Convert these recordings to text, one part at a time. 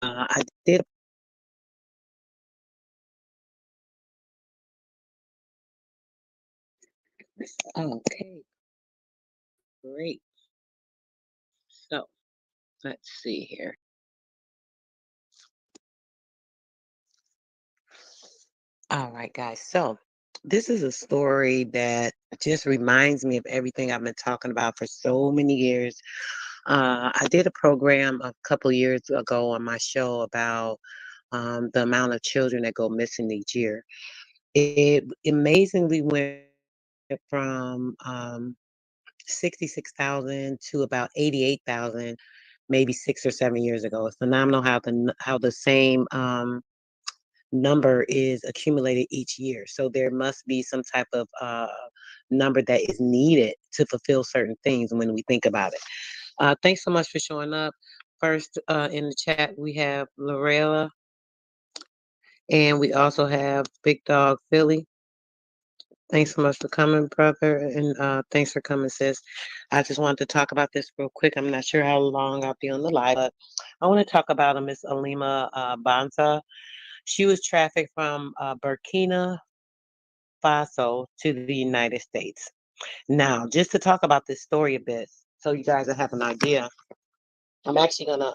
I did. Okay, great. So let's see here. All right, guys. So this is a story that just reminds me of everything I've been talking about for so many years. I did a program a couple years ago on my show about the amount of children that go missing each year. It amazingly went from 66,000 to about 88,000, maybe 6 or 7 years ago. It's phenomenal how the same number is accumulated each year. So there must be some type of number that is needed to fulfill certain things when we think about it. Thanks so much for showing up. First in the chat, we have Lorella, and we also have Big Dog Philly. Thanks so much for coming, brother, and thanks for coming, sis. I just wanted to talk about this real quick. I'm not sure how long I'll be on the live, but I want to talk about a Miss Alima Banza. She was trafficked from Burkina Faso to the United States. Now, just to talk about this story a bit, so you guys will have an idea, I'm actually going to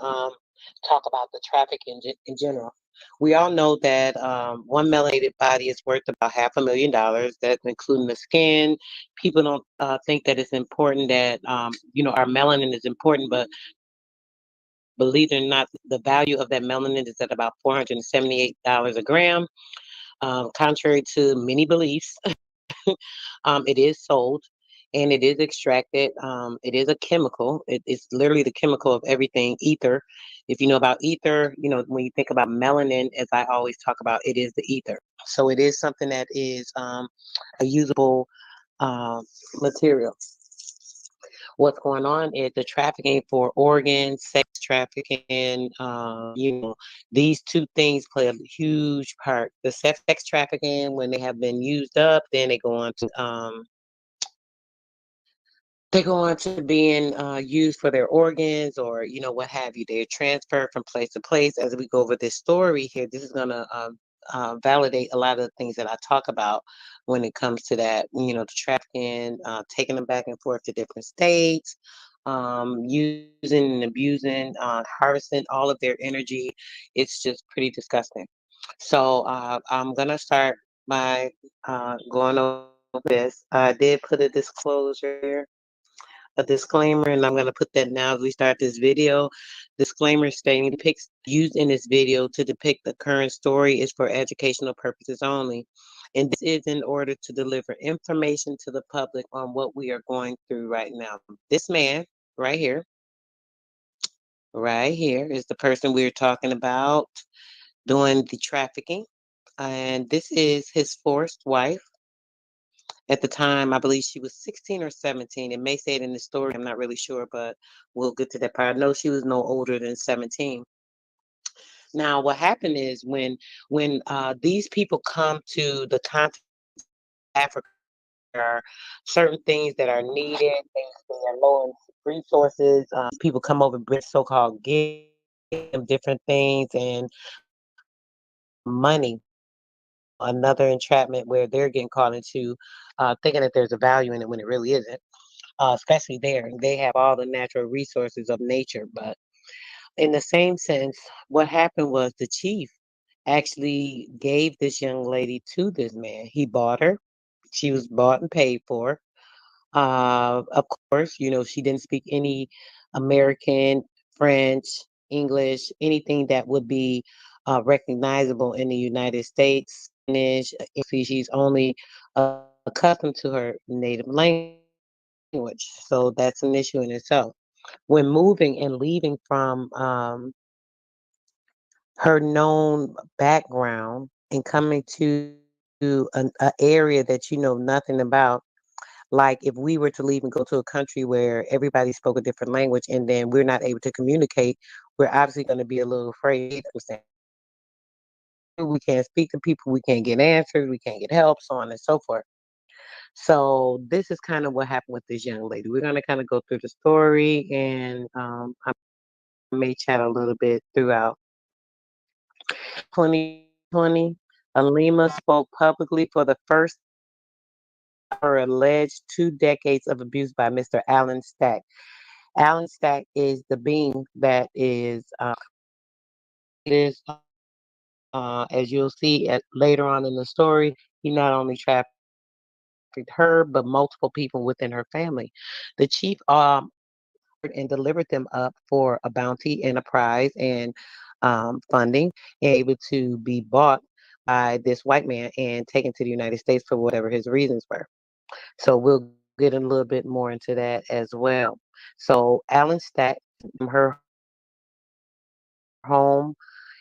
talk about the traffic in general. We all know that one melanated body is worth about $500,000. That's including the skin. People don't think that it's important that our melanin is important, but believe it or not, the value of that melanin is at about $478 a gram. Contrary to many beliefs, it is sold and it is extracted. It is a chemical. It's literally the chemical of everything. Ether. If you know about ether, when you think about melanin, as I always talk about, it is the ether. So it is something that is a usable material. What's going on is the trafficking for organs, sex trafficking. These two things play a huge part. The sex trafficking, when they have been used up, then they go on to being used for their organs, or what have you. They're transferred from place to place. As we go over this story here, this is going to validate a lot of the things that I talk about when it comes to that. The trafficking, taking them back and forth to different states, using and abusing, harvesting all of their energy. It's just pretty disgusting. So I'm gonna start by going over this. I did put a disclosure, a disclaimer, and I'm going to put that now as we start this video. Disclaimer stating depicts used in this video to depict the current story is for educational purposes only. And this is in order to deliver information to the public on what we are going through right now. This man right here is the person we're talking about doing the trafficking. And this is his first wife. At the time, I believe she was 16 or 17. It may say it in the story. I'm not really sure, but we'll get to that part. I know she was no older than 17. Now, what happened is when these people come to the continent of Africa, there are certain things that are needed. They are low in resources. People come over, bring so-called gifts, them different things, and money. Another entrapment where they're getting caught into thinking that there's a value in it when it really isn't. Especially there. They have all the natural resources of nature. But in the same sense, what happened was the chief actually gave this young lady to this man. He bought her. She was bought and paid for. Of course, she didn't speak any American, French, English, anything that would be recognizable in the United States. Spanish. She's only accustomed to her native language. So that's an issue in itself. When moving and leaving from her known background and coming to an area that you know nothing about, like if we were to leave and go to a country where everybody spoke a different language and then we're not able to communicate, we're obviously going to be a little afraid. We can't speak to people, we can't get answers, we can't get help, so on and so forth. So this is kind of what happened with this young lady. We're going to kind of go through the story, and I'm may chat a little bit throughout. 2020, Alima spoke publicly for the first her alleged 2 decades of abuse by Mr. Alan Stack. Alan Stack is the being that is this as you'll see later on in the story. He not only trafficked her but multiple people within her family. The chief and delivered them up for a bounty and a prize and funding, and able to be bought by this white man and taken to the United States for whatever his reasons were. So we'll get a little bit more into that as well. So Alan Stack from her home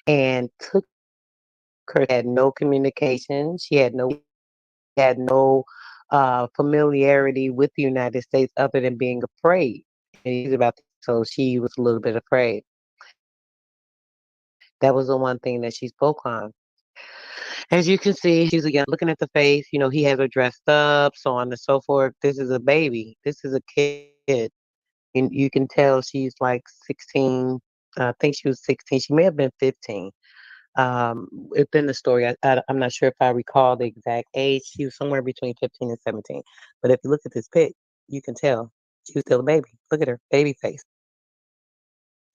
and took her, had no communication. She had no familiarity with the United States other than being afraid. And he's about so she was a little bit afraid. That was the one thing that she spoke on. As you can see, she's again looking at the face. You know, he has her dressed up, so on and so forth. This is a baby. This is a kid. And you can tell she's like 16. I think she was 16. She may have been 15. Within the story, I'm not sure if I recall the exact age. She was somewhere between 15 and 17. But if you look at this pic, you can tell she was still a baby. Look at her baby face.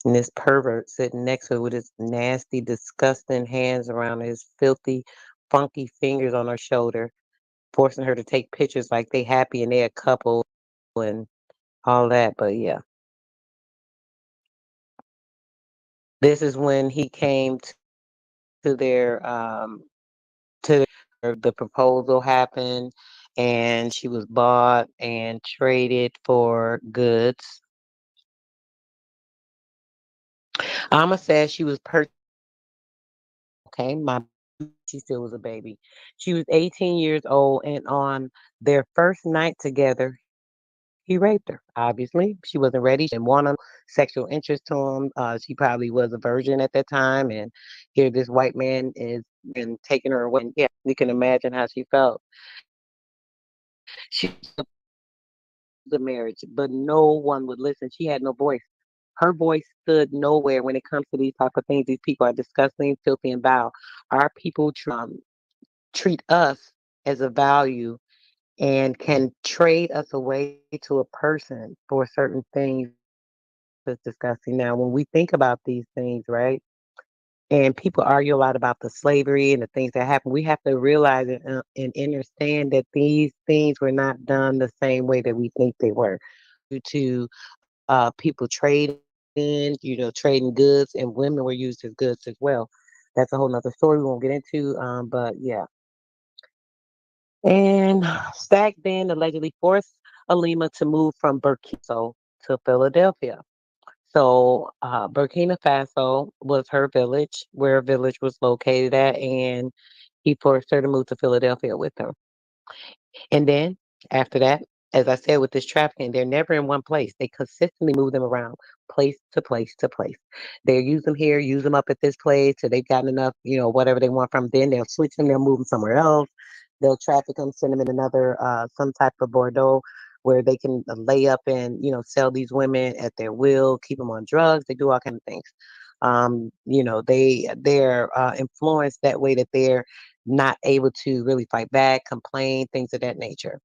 And this pervert sitting next to her with his nasty, disgusting hands around his filthy, funky fingers on her shoulder, forcing her to take pictures like they happy and they a couple and all that. But yeah, this is when he came to their to the proposal happened, and she was bought and traded for goods. Alma said she was okay. She still was a baby. She was 18 years old, and on their first night together, he raped her. Obviously, she wasn't ready. She didn't want him. Sexual interest to him. She probably was a virgin at that time, and here this white man is and taking her away. And yeah, you can imagine how she felt. She was the marriage, but no one would listen. She had no voice. Her voice stood nowhere when it comes to these type of things. These people are disgusting, filthy, and vile. Our people treat us as a value and can trade us away to a person for certain things that's disgusting. Now, when we think about these things, right, and people argue a lot about the slavery and the things that happened, we have to realize and understand that these things were not done the same way that we think they were. Due to people trading, trading goods, and women were used as goods as well. That's a whole nother story we won't get into. But yeah. And Stack then allegedly forced Alima to move from Burkina Faso to Philadelphia. So Burkina Faso was her village, where her village was located at, and he forced her to move to Philadelphia with him. And then after that, as I said, with this trafficking, they're never in one place. They consistently move them around place to place to place. They use them here, use them up at this place till they've gotten enough, whatever they want from them. Then they'll switch them, they'll move them somewhere else. They'll traffic them, send them in another, some type of Bordeaux where they can lay up and, sell these women at their will, keep them on drugs. They do all kinds of things. They're influenced that way that they're not able to really fight back, complain, things of that nature.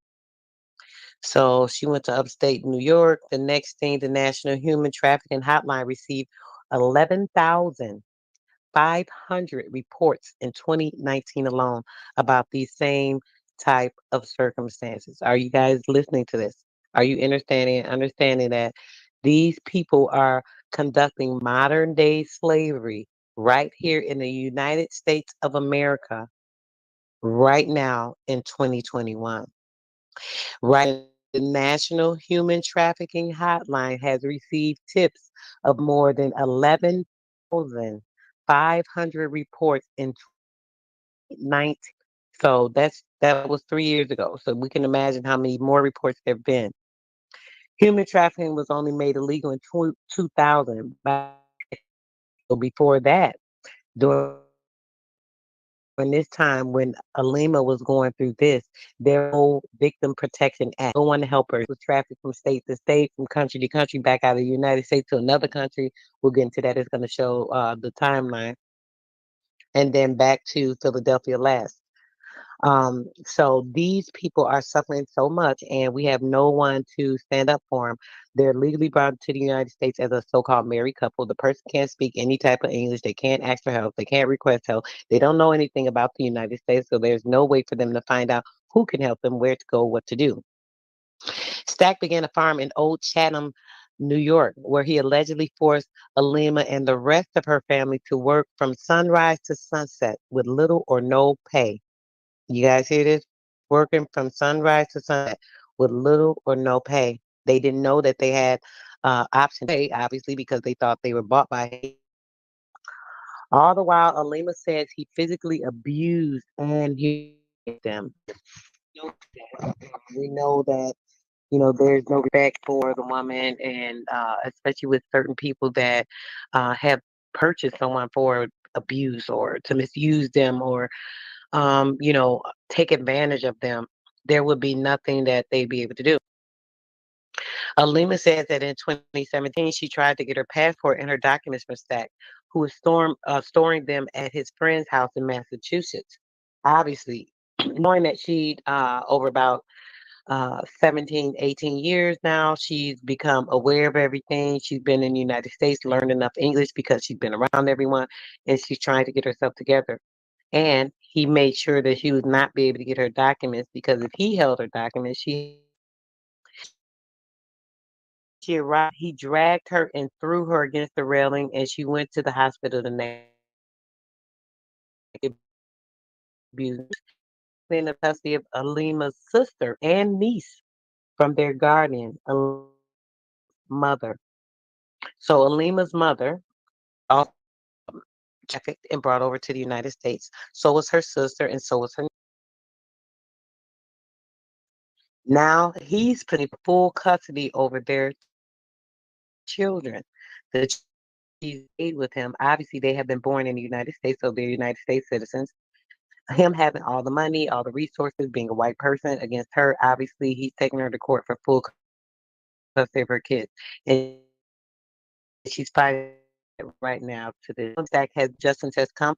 So she went to upstate New York. The next thing, the National Human Trafficking Hotline received 11,500 reports in 2019 alone about these same type of circumstances. Are you guys listening to this? Are you understanding that these people are conducting modern day slavery right here in the United States of America right now in 2021? Right. The National Human Trafficking Hotline has received tips of more than 11,500 reports in 2019. So that was 3 years ago. So we can imagine how many more reports there have been. Human trafficking was only made illegal in 2000. So before that, during in this time when Alima was going through this, their whole Victim Protection Act, no one to help her. Was trafficked from state to state, from country to country, back out of the United States to another country. We'll get into that. It's going to show the timeline, and then back to Philadelphia last. So these people are suffering so much, and we have no one to stand up for them. They're legally brought to the United States as a so-called married couple. The person can't speak any type of English. They can't ask for help. They can't request help. They don't know anything about the United States, so there's no way for them to find out who can help them, where to go, what to do. Stack began a farm in Old Chatham, New York, where he allegedly forced Alima and the rest of her family to work from sunrise to sunset with little or no pay. You guys hear this? Working from sunrise to sunset with little or no pay. They didn't know that they had option pay, obviously, because they thought they were bought by. All the while, Alima says he physically abused and humiliated them. We know that there's no respect for the woman, and especially with certain people that have purchased someone for abuse or to misuse them or take advantage of them, there would be nothing that they'd be able to do. Alima says that in 2017, she tried to get her passport and her documents from Stack, who was storing them at his friend's house in Massachusetts. Obviously, knowing that she'd over about 17, 18 years now, she's become aware of everything. She's been in the United States, learned enough English because she's been around everyone, and she's trying to get herself together. And he made sure that she would not be able to get her documents because if he held her documents, she arrived. He dragged her and threw her against the railing, and she went to the hospital the next abused in the custody of Alima's sister and niece from their guardian, mother. So Alima's mother also trafficked and brought over to the United States. So was her sister, and so was her. Now he's putting full custody over their children. The she's made with him, obviously they have been born in the United States, so they're United States citizens. Him having all the money, all the resources, being a white person against her, obviously he's taking her to court for full custody of her kids. And she's fighting right now to the that has justice has come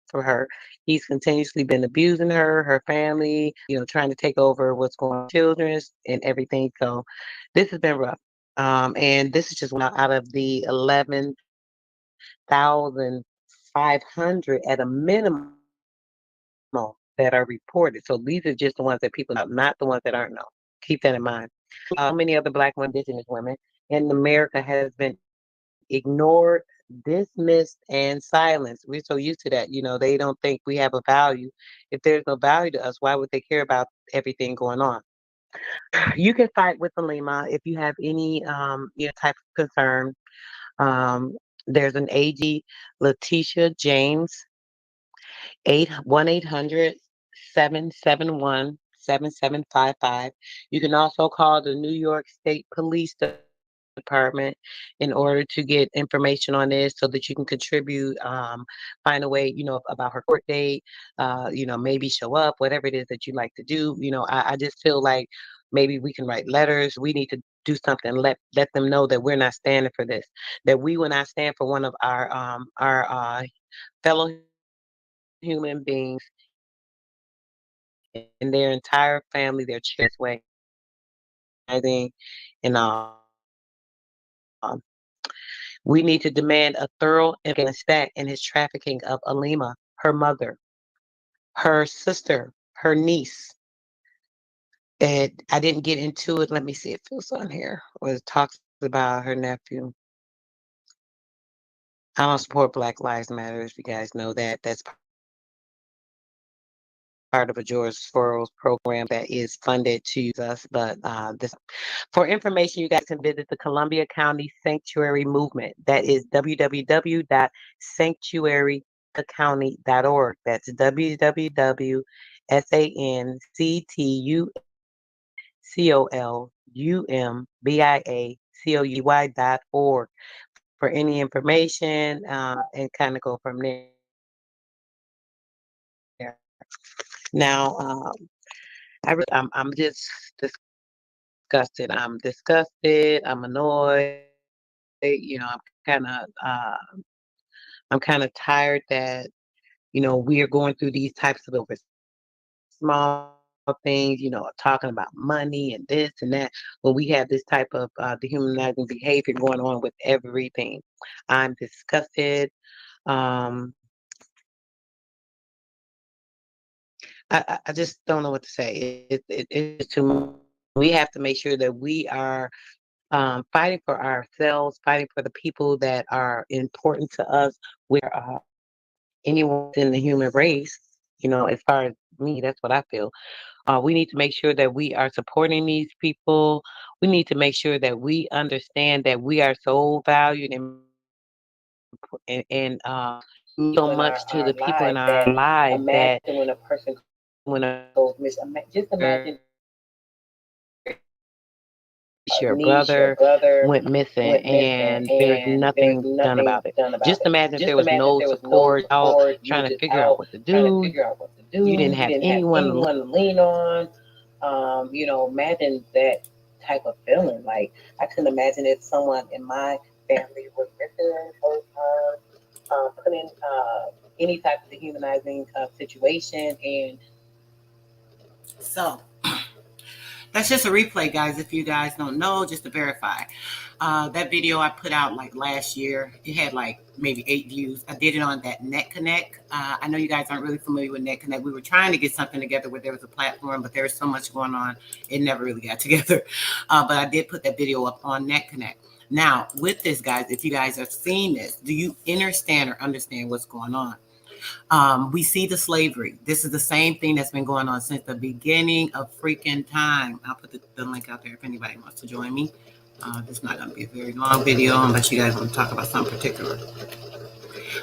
for her. He's continuously been abusing her, her family, trying to take over what's going on, children and everything. So this has been rough. And this is just one out of the 11,500 at a minimum that are reported. So these are just the ones that people know, not the ones that aren't known. Keep that in mind. Many other Black women, Indigenous women in America has been ignored, dismissed, and silenced. We're so used to that. They don't think we have a value. If there's no value to us, why would they care about everything going on? You can fight with Alima if you have any type of concern. There's an AG, Letitia James, 1-800-771-7755. You can also call the New York State Police Department in order to get information on this so that you can contribute, find a way, about her court date, maybe show up, whatever it is that you like to do. I just feel like maybe we can write letters. We need to do something, let them know that we're not standing for this, that we will not stand for one of our fellow human beings and their entire family, their children, way, and um, we need to demand a thorough investigation in his trafficking of Alima, her mother, her sister, her niece. And I didn't get into it. Let me see if it's on here. Where it talks about her nephew. I don't support Black Lives Matter, if you guys know that. That's part of a George Soros program that is funded to use us. But for information, you guys can visit the Columbia County Sanctuary Movement. That is www.sanctuarycounty.org. That's www.sanctuarycounty.org for any information and kind of go from there. Now, I'm just disgusted. I'm disgusted. I'm annoyed. Kind of I'm kind of tired that we are going through these types of over small things, talking about money and this and that, when we have this type of dehumanizing behavior going on with everything. I'm disgusted. Um, I just don't know what to say. It's too much. We have to make sure that we are fighting for ourselves, fighting for the people that are important to us. We're anyone in the human race, as far as me, that's what I feel. We need to make sure that we are supporting these people. We need to make sure that we understand that we are so valued and so much to the people in our lives that when a just imagine your brother went missing and there's nothing done about it. Just imagine if there was no support out trying to figure out what to do. You didn't have anyone to lean on. Imagine that type of feeling. Like I couldn't imagine if someone in my family was missing or put in any type of dehumanizing situation. And so that's just a replay, guys. If you guys don't know, just to verify. That video I put out like last year, it had like maybe 8 views. I did it on that NetConnect. I know you guys aren't really familiar with NetConnect. We were trying to get something together where there was a platform, but there was so much going on, it never really got together. But I did put that video up on NetConnect. Now, with this, guys, if you guys are seeing this, do you understand what's going on? We see the slavery. This is the same thing that's been going on since the beginning of freaking time. I'll put the link out there if anybody wants to join me. This is not going to be a very long video unless you guys want to talk about something particular.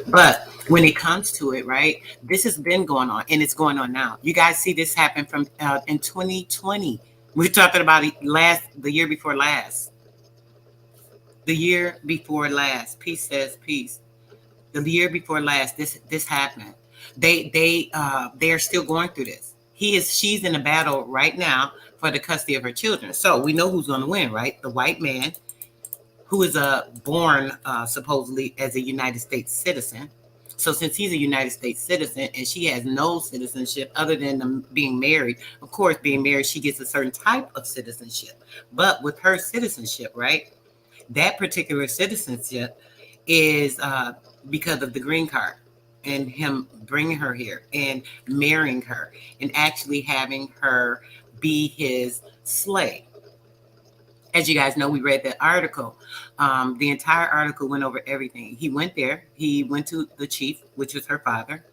But when it comes to it, right, this has been going on and it's going on now. You guys see this happen from in 2020. We're talking about the year before last. The year before last. Peace says peace. The year before last, this happened. They're still going through this. She's in a battle right now for the custody of her children. So we know who's going to win, right? The white man, who is born supposedly as a United States citizen. So since he's a United States citizen and she has no citizenship other than being married, of course, being married, she gets a certain type of citizenship. But with her citizenship, right, that particular citizenship is because of the green card and him bringing her here and marrying her and actually having her be his slave. As you guys know, we read the article. The entire article went over everything. He went there. He went to the chief, which was her father.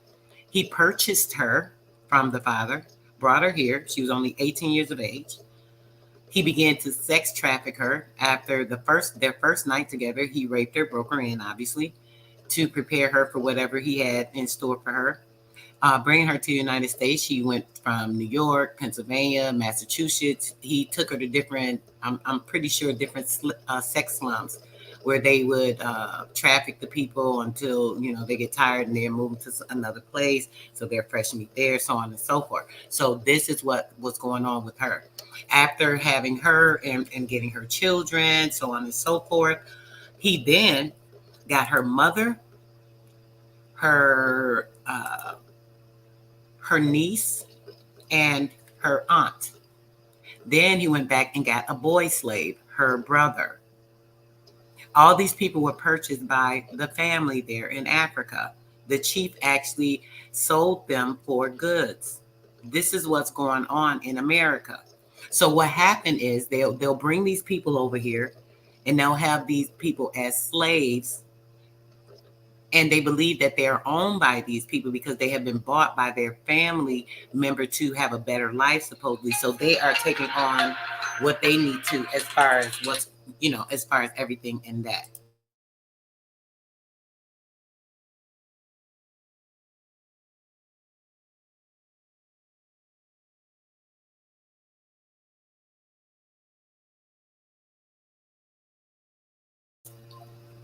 He purchased her from the father, brought her here. She was only 18 years of age. He began to sex traffic her after their first night together. He raped her, broke her in, obviously, to prepare her for whatever he had in store for her. Bringing her to the United States, she went from New York, Pennsylvania, Massachusetts. He took her to different, I'm pretty sure, different sex slums where they would traffic the people until, they get tired and they're moving to another place. So they're fresh meat there, so on and so forth. So this is what was going on with her. After having her and getting her children, so on and so forth, he then got her mother, her niece, and her aunt. Then he went back and got a boy slave, her brother. All these people were purchased by the family there in Africa. The chief actually sold them for goods. This is what's going on in America. So what happened is they'll bring these people over here and they'll have these people as slaves, and they believe that they are owned by these people because they have been bought by their family member to have a better life, supposedly. So they are taking on what they need to as far as as far as everything in that.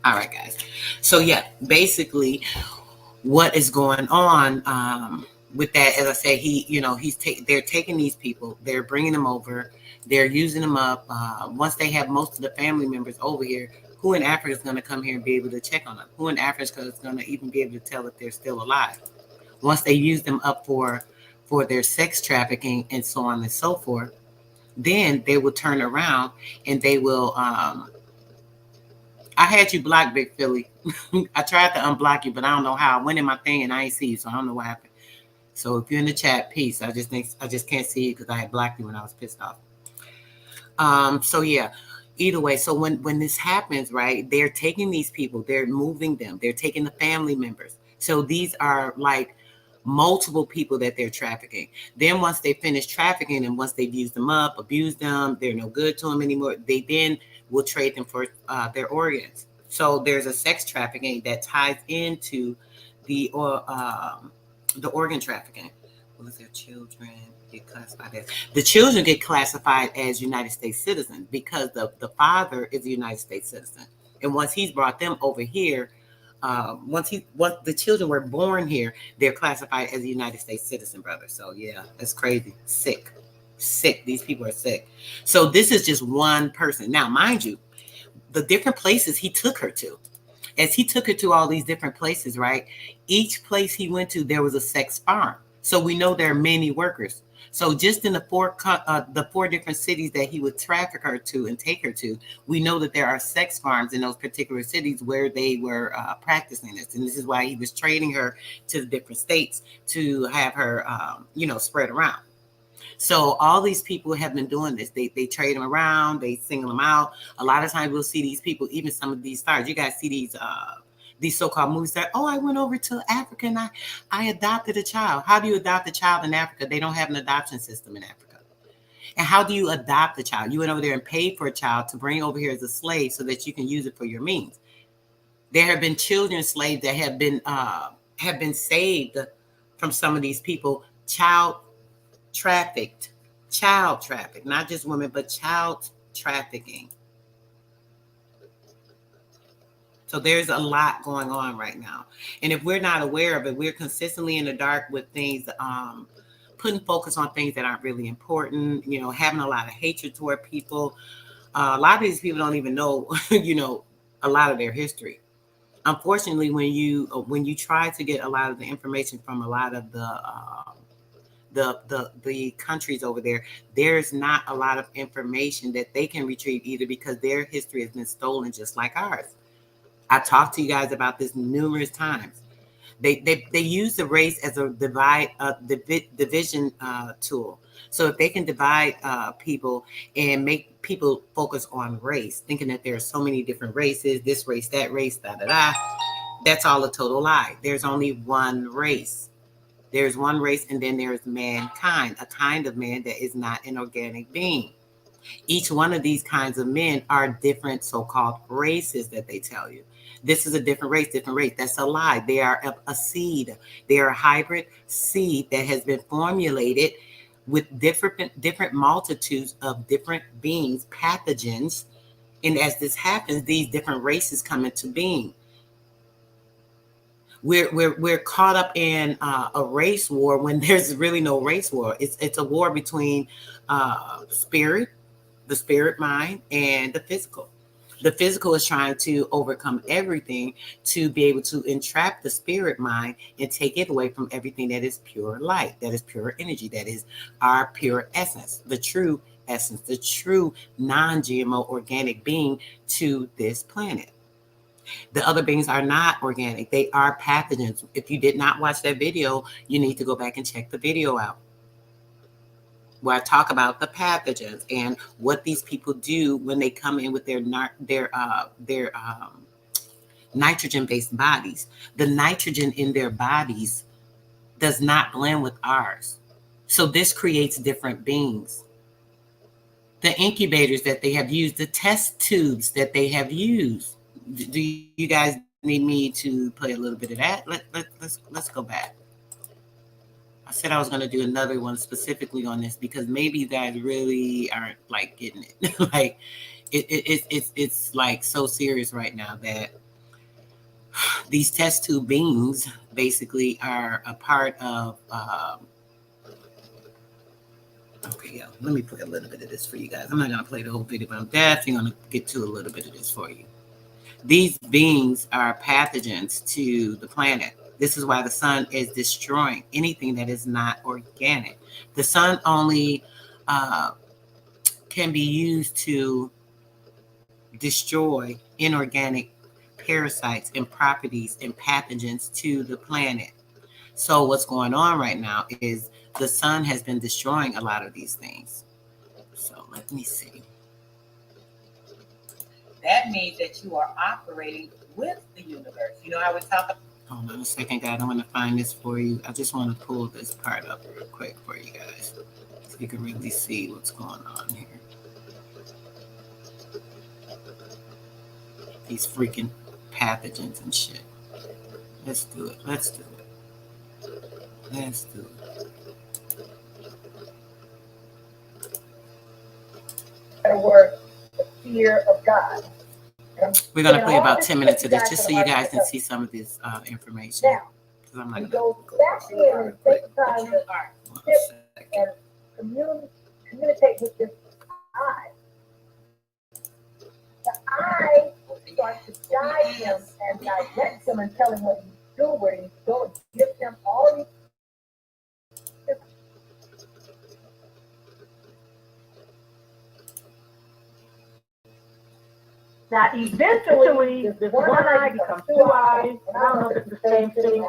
All right, guys. So yeah, basically what is going on, with that, as I said, they're taking these people, they're bringing them over, they're using them up. Once they have most of the family members over here, who in Africa is going to come here and be able to check on them? Who in Africa is going to even be able to tell if they're still alive? Once they use them up for their sex trafficking and so on and so forth, then they will turn around and they will. I had you blocked, Big Philly. I tried to unblock you, but I don't know how. I went in my thing and I ain't see you, so I don't know what happened. So if you're in the chat, peace. I just can't see you because I had blocked you when I was pissed off. So yeah, either way. So when this happens, right, they're taking these people, they're moving them, they're taking the family members. So these are like multiple people that they're trafficking. Then once they finish trafficking and once they've used them up, abused them, they're no good to them anymore, they then will trade them for their organs. So there's a sex trafficking that ties into the organ trafficking. Well, is their children get classified as? The children get classified as United States citizens because the father is a United States citizen. And once he's brought them over here, once the children were born here, they're classified as a United States citizen, brother. So yeah, that's crazy. Sick. These people are sick. So this is just one person. Now, mind you, the different places he took her to, as he took her to all these different places, right? Each place he went to, there was a sex farm. So we know there are many workers. So just in the four different cities that he would traffic her to and take her to, we know that there are sex farms in those particular cities where they were practicing this. And this is why he was trading her to the different states to have her, spread around. So all these people have been doing this. They trade them around, they single them out. A lot of times we'll see these people, even some of these stars. You guys see these so-called movies that, oh, I went over to Africa and I adopted a child. How do you adopt a child in Africa? They don't have an adoption system in Africa. And how do you adopt a child? You went over there and paid for a child to bring over here as a slave so that you can use it for your means. There have been children slaves that have been saved from some of these people, child trafficked, not just women, but child trafficking. So there's a lot going on right now. And if we're not aware of it, we're consistently in the dark with things, putting focus on things that aren't really important, having a lot of hatred toward people. A lot of these people don't even know, a lot of their history. Unfortunately, when you try to get a lot of the information from a lot of the countries over there, there's not a lot of information that they can retrieve either, because their history has been stolen just like ours. I've talked to you guys about this numerous times. They use the race as a division tool. So if they can divide people and make people focus on race, thinking that there are so many different races, this race, that race, that's all a total lie. There's only one race. There's one race, and then there's mankind, a kind of man that is not an organic being. Each one of these kinds of men are different so-called races that they tell you. This is a different race. That's a lie. They are a seed. They are a hybrid seed that has been formulated with different multitudes of different beings, pathogens. And as this happens, these different races come into being. We're caught up in a race war when there's really no race war. It's a war between the spirit mind, and the physical. The physical is trying to overcome everything to be able to entrap the spirit mind and take it away from everything that is pure light, that is pure energy, that is our pure essence, the true essence, the true non-GMO organic being to this planet. The other beings are not organic. They are pathogens. If you did not watch that video, you need to go back and check the video out, where I talk about the pathogens and what these people do when they come in with their nitrogen-based bodies. The nitrogen in their bodies does not blend with ours. So this creates different beings. The incubators that they have used, the test tubes that they have used. Do you guys need me to play a little bit of that? Let's go back. I said I was going to do another one specifically on this because maybe you guys really aren't like getting it. Like it's like so serious right now that These test tube beings basically are a part of. Okay, yeah. Let me play a little bit of this for you guys. I'm not gonna play the whole video, but I'm definitely gonna get to a little bit of this for you. These beings are pathogens to the planet. This is why the sun is destroying anything that is not organic. The sun only can be used to destroy inorganic parasites and properties and pathogens to the planet. So what's going on right now is the sun has been destroying a lot of these things. So let me see. That means that you are operating with the universe. You know how we talk about. Hold on a second, guys. I want to find this for you. I just want to pull this part up real quick for you guys so you can really see what's going on here. These freaking pathogens and shit. Let's do it. Let's do it. Let's do it. The word, the fear of God. We're going to play about 10 minutes of this just so you guys can see some of this information. Now, I'm we go back in and take the time to sit and communicate with this eye. The eye starts to guide him and direct him and tell him what he's doing, where he's going, give him all these. Now, eventually, this one eye becomes two eyes. I don't know if it's the same thing.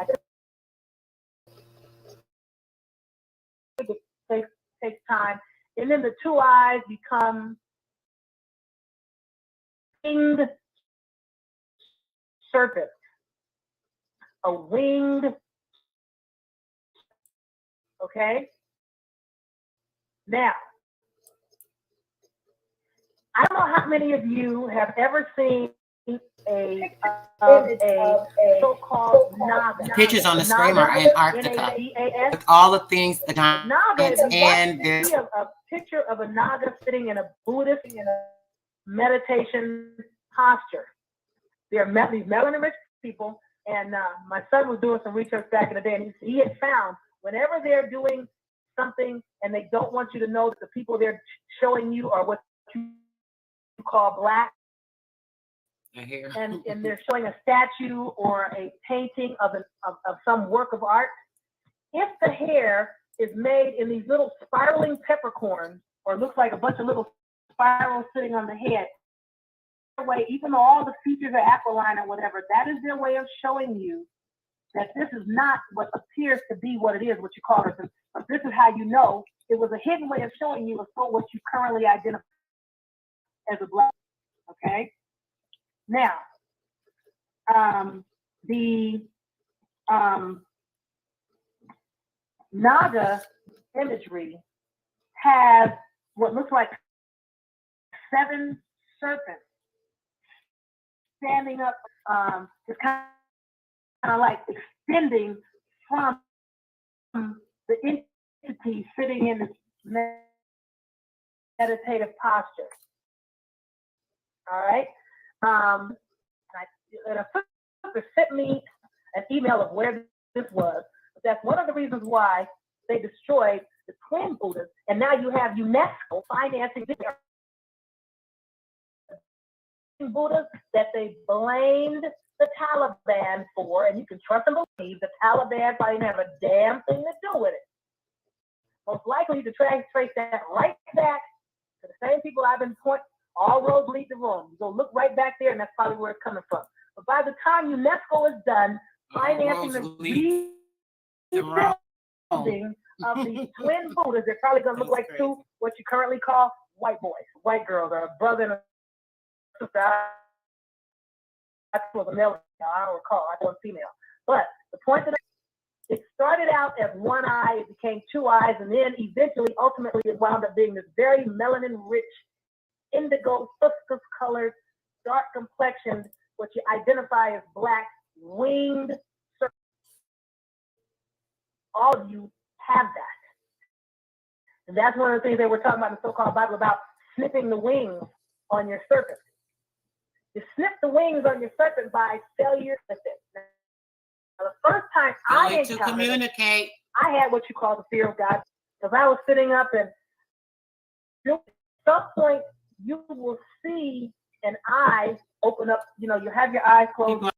It takes time. And then the two eyes become winged serpent. A winged, okay? Now, I don't know how many of you have ever seen a so-called Naga. The pictures on the screen are Antarctica. With all the things that Naga, and there's a picture of a Naga sitting in a Buddhist meditation posture. They're these melanin-rich people, and my son was doing some research back in the day, and he had found whenever they're doing something and they don't want you to know that the people they're showing you are what you call black, and they're showing a statue or a painting of some work of art. If the hair is made in these little spiraling peppercorns, or looks like a bunch of little spirals sitting on the head, way, even though all the features are aquiline or whatever, that is their way of showing you that this is not what appears to be what it is, what you call it. But this is how you know it was a hidden way of showing you what you currently identify as a black. Okay. Now, the Naga imagery has what looks like 7 serpents standing up, just kind of like extending from the entity sitting in this meditative posture. All right. And a sister sent me an email of where this was. That's one of the reasons why they destroyed the twin Buddhas, and now you have UNESCO financing Buddhas that they blamed the Taliban for, and you can trust and believe the Taliban probably didn't have a damn thing to do with it. Most likely, you can trace that right back to the same people I've been pointing. All roads lead to Rome. You go look right back there, and that's probably where it's coming from. But by the time UNESCO is done financing the rebuilding of the twin Buddhas, they're probably going to look like 2 what you currently call white boys, white girls, or a brother and a sister. I was a male. I don't recall. I was female. But the point that it started out as one eye, it became 2 eyes, and then eventually, ultimately, it wound up being this very melanin-rich, indigo, fuscus colored, dark complexioned, what you identify as black, winged serpent. All of you have that. And that's one of the things they were talking about in the so-called Bible about snipping the wings on your serpent. You snip the wings on your serpent by failure with it. Now, the first time I Going to encountered it, communicate. I had what you call the fear of God, because I was sitting up, and at some point you will see an eye open up. You know, you have your eyes closed.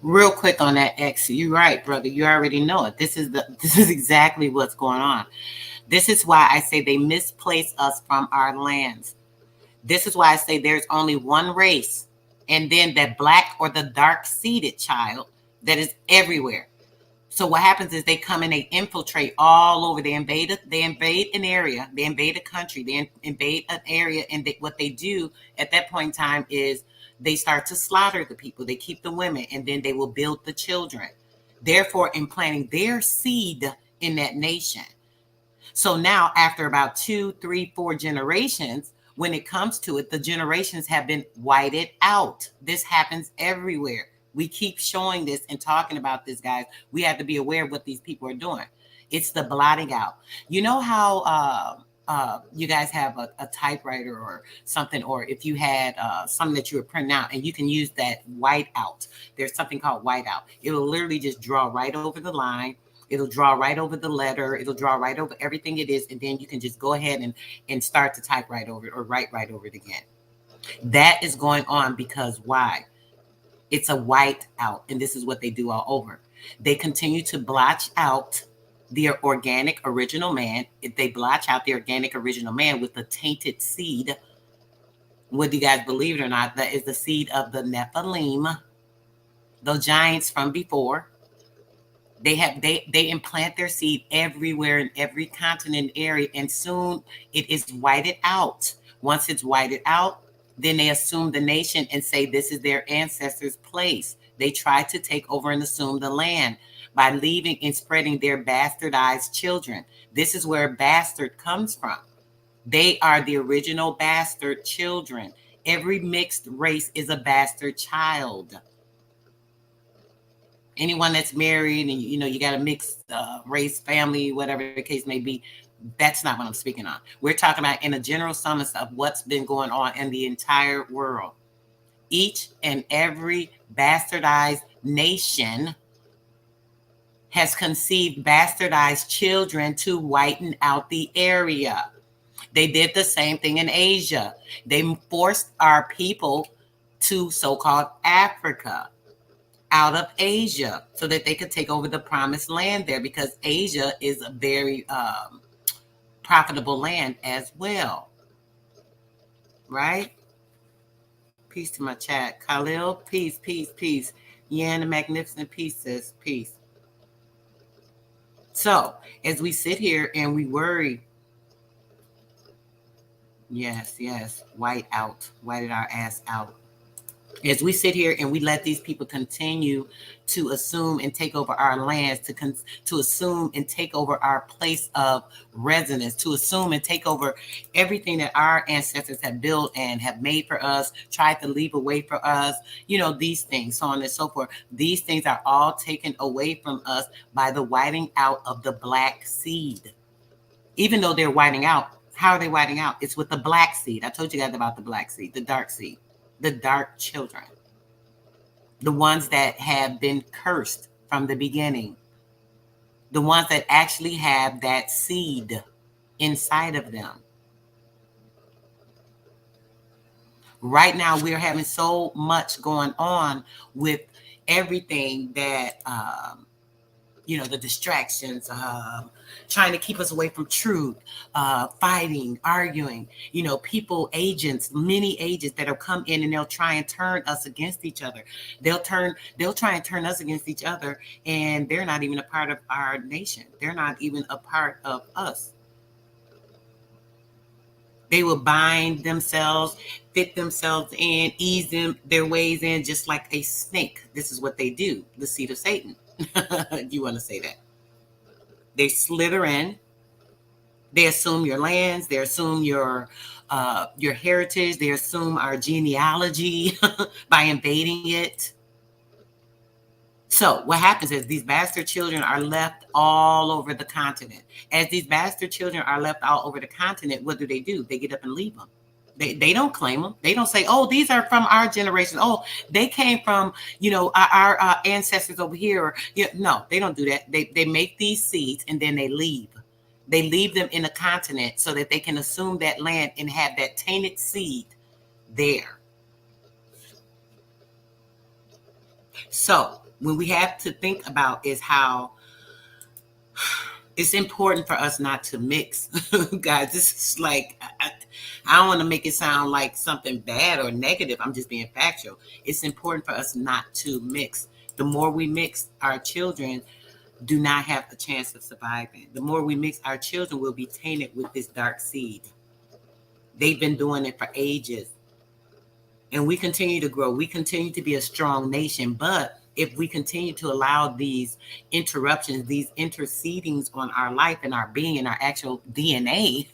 Real quick on that, X. You're right, brother. You already know it. This is exactly what's going on. This is why I say they misplace us from our lands. This is why I say there's only one race, and then that black or the dark-seeded child that is everywhere. So what happens is they come and they infiltrate all over. They invade an area, they invade a country, they invade an area, and what they do at that point in time is they start to slaughter the people. They keep the women, and then they will build the children, therefore implanting their seed in that nation. So now, after about 2, 3, 4 generations, when it comes to it, the generations have been whited out. This happens everywhere. We keep showing this and talking about this, guys. We have to be aware of what these people are doing. It's the blotting out. You know how you guys have a typewriter or something, or if you had something that you were printing out and you can use that white out. There's something called white out. It will literally just draw right over the line. It'll draw right over the letter. It'll draw right over everything it is. And then you can just go ahead and start to type right over it or write right over it again. That is going on because why? It's a white out. And this is what they do all over. They continue to blotch out the organic original man. If they blotch out the organic original man with the tainted seed, whether you guys believe it or not, that is the seed of the Nephilim, the giants from before. They implant their seed everywhere in every continent area, and soon it is whited out. Once it's whited out, then they assume the nation and say this is their ancestors' place. They try to take over and assume the land by leaving and spreading their bastardized children. This is where bastard comes from. They are the original bastard children. Every mixed race is a bastard child. Anyone that's married and you got a mixed race, family, whatever the case may be, that's not what I'm speaking on. We're talking about in a general summons of what's been going on in the entire world. Each and every bastardized nation has conceived bastardized children to whiten out the area. They did the same thing in Asia. They forced our people to so-called Africa, out of Asia, so that they could take over the promised land there, because Asia is a very profitable land as well. Right? Peace to my chat. Khalil, peace, peace, peace. Yan, the magnificent, peace says peace. So as we sit here and we worry, yes, whited our ass out. As we sit here and we let these people continue to assume and take over our lands, to assume and take over our place of residence, to assume and take over everything that our ancestors have built and have made for us, tried to leave away for us, these things, so on and so forth. These things are all taken away from us by the whiting out of the black seed. Even though they're whiting out, how are they whiting out? It's with the black seed. I told you guys about the black seed, the dark seed. The dark children, the ones that have been cursed from the beginning, the ones that actually have that seed inside of them. Right now, we're having so much going on with everything that, the distractions, trying to keep us away from truth, fighting, arguing, people, agents, many agents that have come in and they'll try and turn us against each other. They'll try and turn us against each other, and they're not even a part of our nation. They're not even a part of us. They will bind themselves, fit themselves in, ease their ways in, just like a snake. This is what they do, the seed of Satan. You want to say that? They slither in. They assume your lands. They assume your heritage. They assume our genealogy by invading it. So what happens is these bastard children are left all over the continent. As these bastard children are left all over the continent, what do? They get up and leave them. They don't claim them. They don't say, oh, these are from our generation. Oh, they came from, our ancestors over here. Or, no, they don't do that. They make these seeds and then they leave. They leave them in a continent so that they can assume that land and have that tainted seed there. So when we have to think about is how it's important for us not to mix. Guys, this is like, I don't want to make it sound like something bad or negative. I'm just being factual. It's important for us not to mix. The more we mix, our children do not have a chance of surviving. The more we mix, our children will be tainted with this dark seed. They've been doing it for ages. And we continue to grow. We continue to be a strong nation. But if we continue to allow these interruptions, these intercedings on our life and our being and our actual DNA,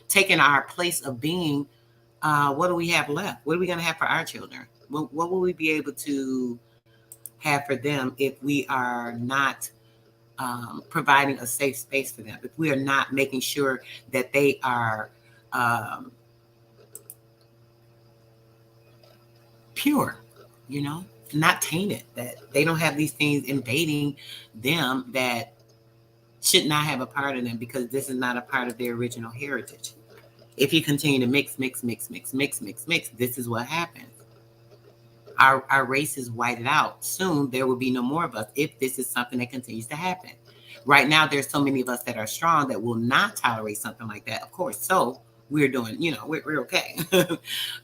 taking our place of being, what do we have left? What are we going to have for our children? What will we be able to have for them if we are not providing a safe space for them? If we are not making sure that they are pure, not tainted, that they don't have these things invading them that should not have a part of them, because this is not a part of their original heritage. If you continue to mix, this is what happens. Our race is whited out. Soon there will be no more of us if this is something that continues to happen. Right now, there's so many of us that are strong that will not tolerate something like that, of course. So we're doing, we're okay.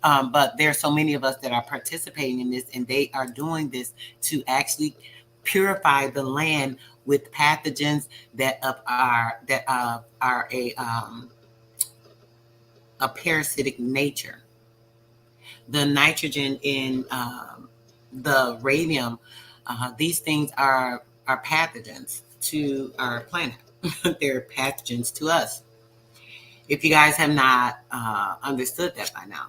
But there are so many of us that are participating in this, and they are doing this to actually purify the land with pathogens that are a parasitic nature. The nitrogen in the radium, these things are pathogens to our planet. They're pathogens to us. If you guys have not understood that by now.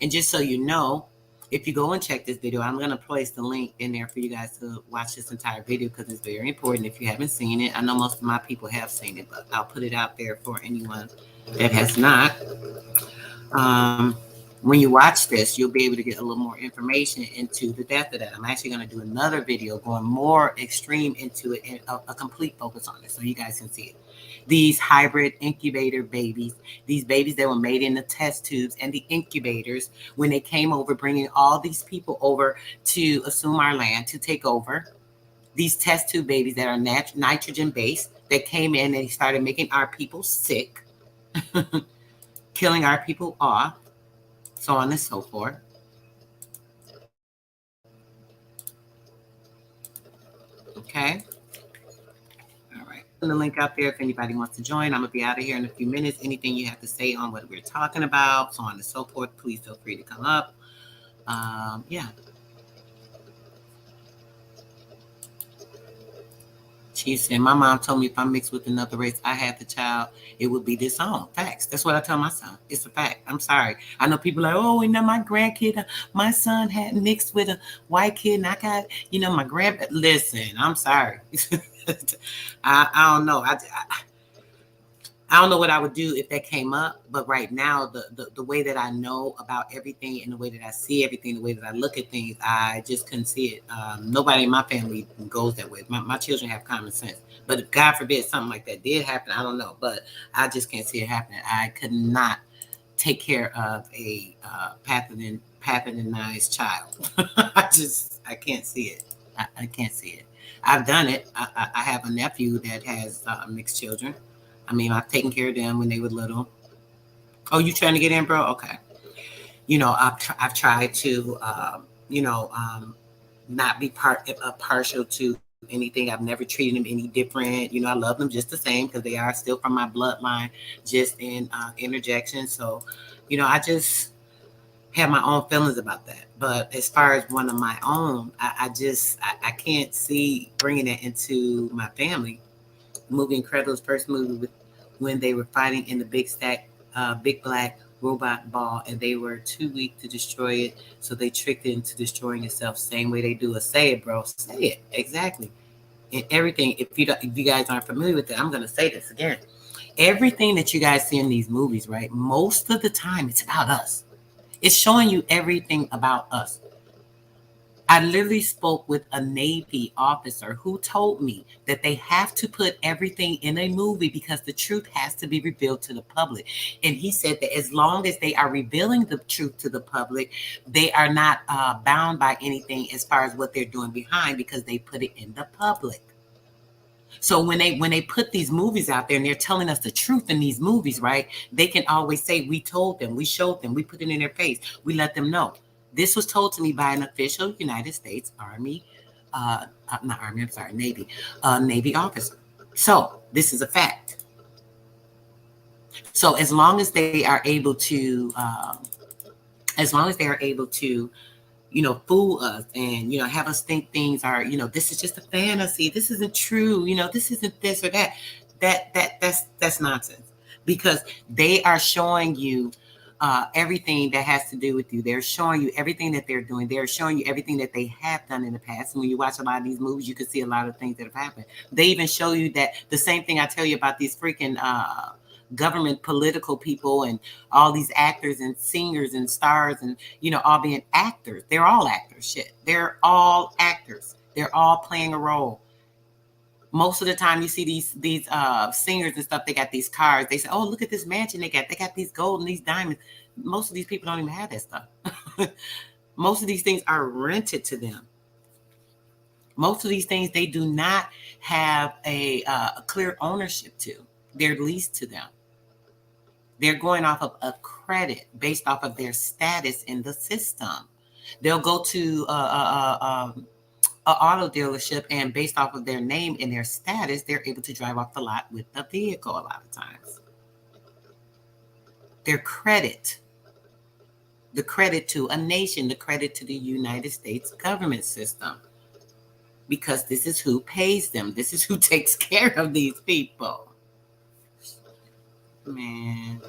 And just so you know, if you go and check this video, I'm going to place the link in there for you guys to watch this entire video, because it's very important if you haven't seen it. I know most of my people have seen it, but I'll put it out there for anyone that has not. When you watch this, you'll be able to get a little more information into the depth of that. I'm actually going to do another video going more extreme into it and a complete focus on it so you guys can see it. These hybrid incubator babies, these babies that were made in the test tubes and the incubators, when they came over, bringing all these people over to assume our land, to take over, these test tube babies that are nitrogen based, that came in and they started making our people sick, killing our people off, so on and so forth. Okay. All right. Put the link out there if anybody wants to join. I'm going to be out of here in a few minutes. Anything you have to say on what we're talking about, so on and so forth, please feel free to come up. Yeah. She said, my mom told me if I mix with another race, I had the child, it would be disowned. Facts. That's what I tell my son. It's a fact. I'm sorry. I know people are like, oh, my grandkid, my son had mixed with a white kid, and I got, my grandpa. Listen, I'm sorry. I don't know. I don't know what I would do if that came up, but right now, the way that I know about everything and the way that I see everything, the way that I look at things, I just couldn't see it. Nobody in my family goes that way. My children have common sense, but if God forbid something like that did happen, I don't know, but I just can't see it happening. I could not take care of a pathogenized child. I can't see it. I can't see it. I've done it. I have a nephew that has mixed children. I mean, I've taken care of them when they were little. Oh, you trying to get in, bro? Okay. I've tried to, not be partial to anything. I've never treated them any different. I love them just the same because they are still from my bloodline, just in interjection. So, I just have my own feelings about that. But as far as one of my own, I can't see bringing it into my family. Movie Incredibles, first movie when they were fighting in the big black robot ball, and they were too weak to destroy it, so they tricked it into destroying itself. Same way they do it. Say it, bro. Say it exactly. And everything. If you guys aren't familiar with it, I'm gonna say this again. Everything that you guys see in these movies, right? Most of the time, it's about us. It's showing you everything about us. I literally spoke with a Navy officer who told me that they have to put everything in a movie because the truth has to be revealed to the public. And he said that as long as they are revealing the truth to the public, they are not bound by anything as far as what they're doing behind, because they put it in the public. So when they put these movies out there and they're telling us the truth in these movies, right? They can always say, we told them, we showed them, we put it in their face, we let them know. This was told to me by an official United States Army, not Army, I'm sorry, Navy, Navy officer. So this is a fact. So as long as they are able to, fool us and, have us think things are, this is just a fantasy. This isn't true. This isn't this or that. That's nonsense, because they are showing you everything that has to do with you. They're showing you everything that they're doing. They're showing you everything that they have done in the past. And when you watch a lot of these movies, you can see a lot of things that have happened. They even show you that the same thing I tell you about these freaking government political people and all these actors and singers and stars and all being actors. They're all actors. Shit, they're all actors. They're all playing a role. Most of the time you see these singers and stuff, they got these cars. They say, oh, look at this mansion they got these gold and these diamonds. Most of these people don't even have that stuff. Most of these things are rented to them. Most of these things they do not have a clear ownership to. They're leased to them. They're going off of a credit based off of their status in the system. They'll go to an auto dealership, and based off of their name and their status, they're able to drive off the lot with the vehicle a lot of times. Their credit, the credit to a nation, the credit to the United States government system, because this is who pays them. This is who takes care of these people. Man.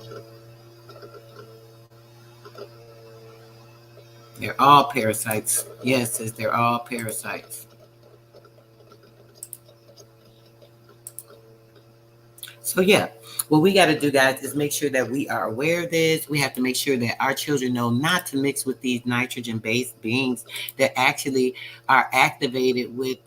They're all parasites. Yes, they're all parasites. So yeah, what we got to do, guys, is make sure that we are aware of this. We have to make sure that our children know not to mix with these nitrogen-based beings that actually are activated with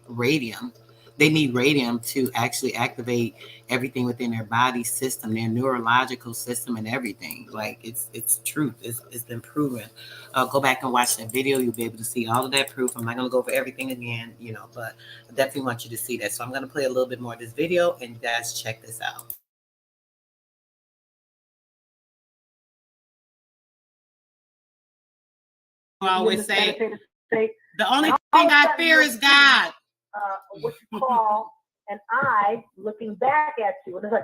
radium. They need radium to actually activate everything within their body system, their neurological system, and everything. Like it's truth. It's been proven. Go back and watch that video. You'll be able to see all of that proof. I'm not going to go over everything again, but I definitely want you to see that. So I'm going to play a little bit more of this video, and you guys check this out. I always say, the only thing I fear is God. What you call an eye looking back at you. And it's like,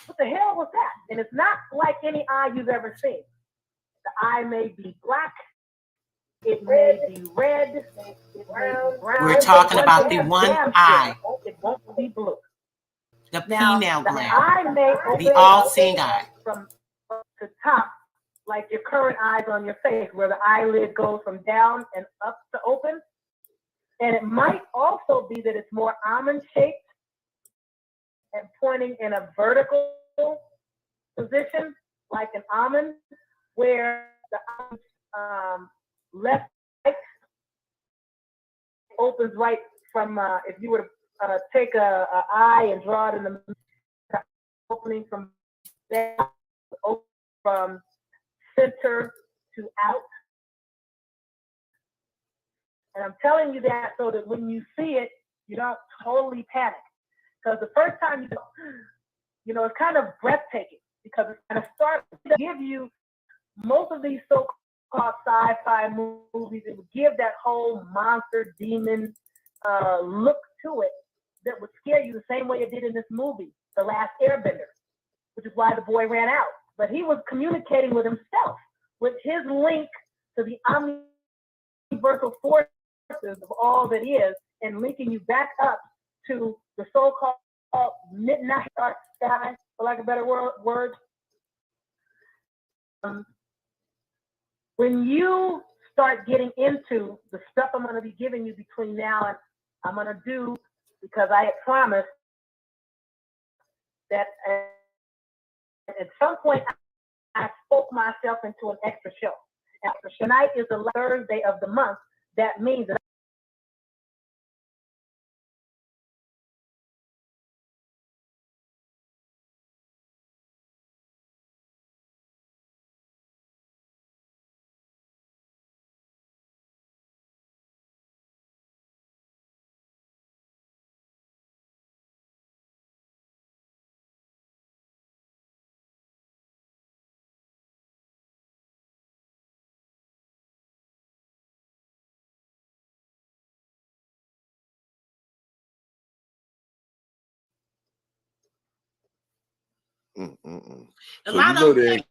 what the hell was that? And it's not like any eye you've ever seen. The eye may be black. It may be red. It may be brown. We're talking about the one eye. It won't be blue. The pineal gland. The eye may the all-seeing eye. From the top, like your current eyes on your face, where the eyelid goes from down and up to open. And it might also be that it's more almond-shaped and pointing in a vertical position, like an almond, where the left side opens right from, if you were to take a eye and draw it in the opening from there, from center to out. And I'm telling you that so that when you see it, you don't totally panic. Because the first time it's kind of breathtaking, because it's going to start to give you most of these so-called sci-fi movies. It would give that whole monster demon look to it that would scare you the same way it did in this movie, The Last Airbender, which is why the boy ran out. But he was communicating with himself, with his link to the omniversal force of all that is, and linking you back up to the so-called midnight dark sky, for lack of a better word. When you start getting into the stuff I'm going to be giving you between now and I'm going to do, because I had promised that at some point I spoke myself into an extra show. After tonight is the Thursday of the month. That means that So you know they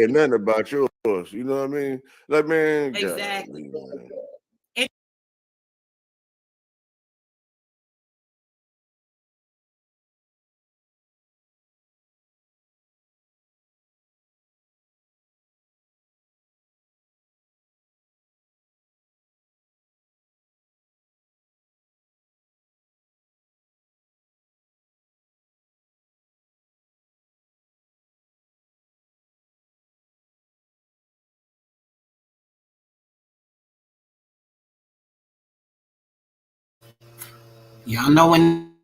ain't nothing about yours. You know what I mean? Like, man, exactly. God, man. Y'all know when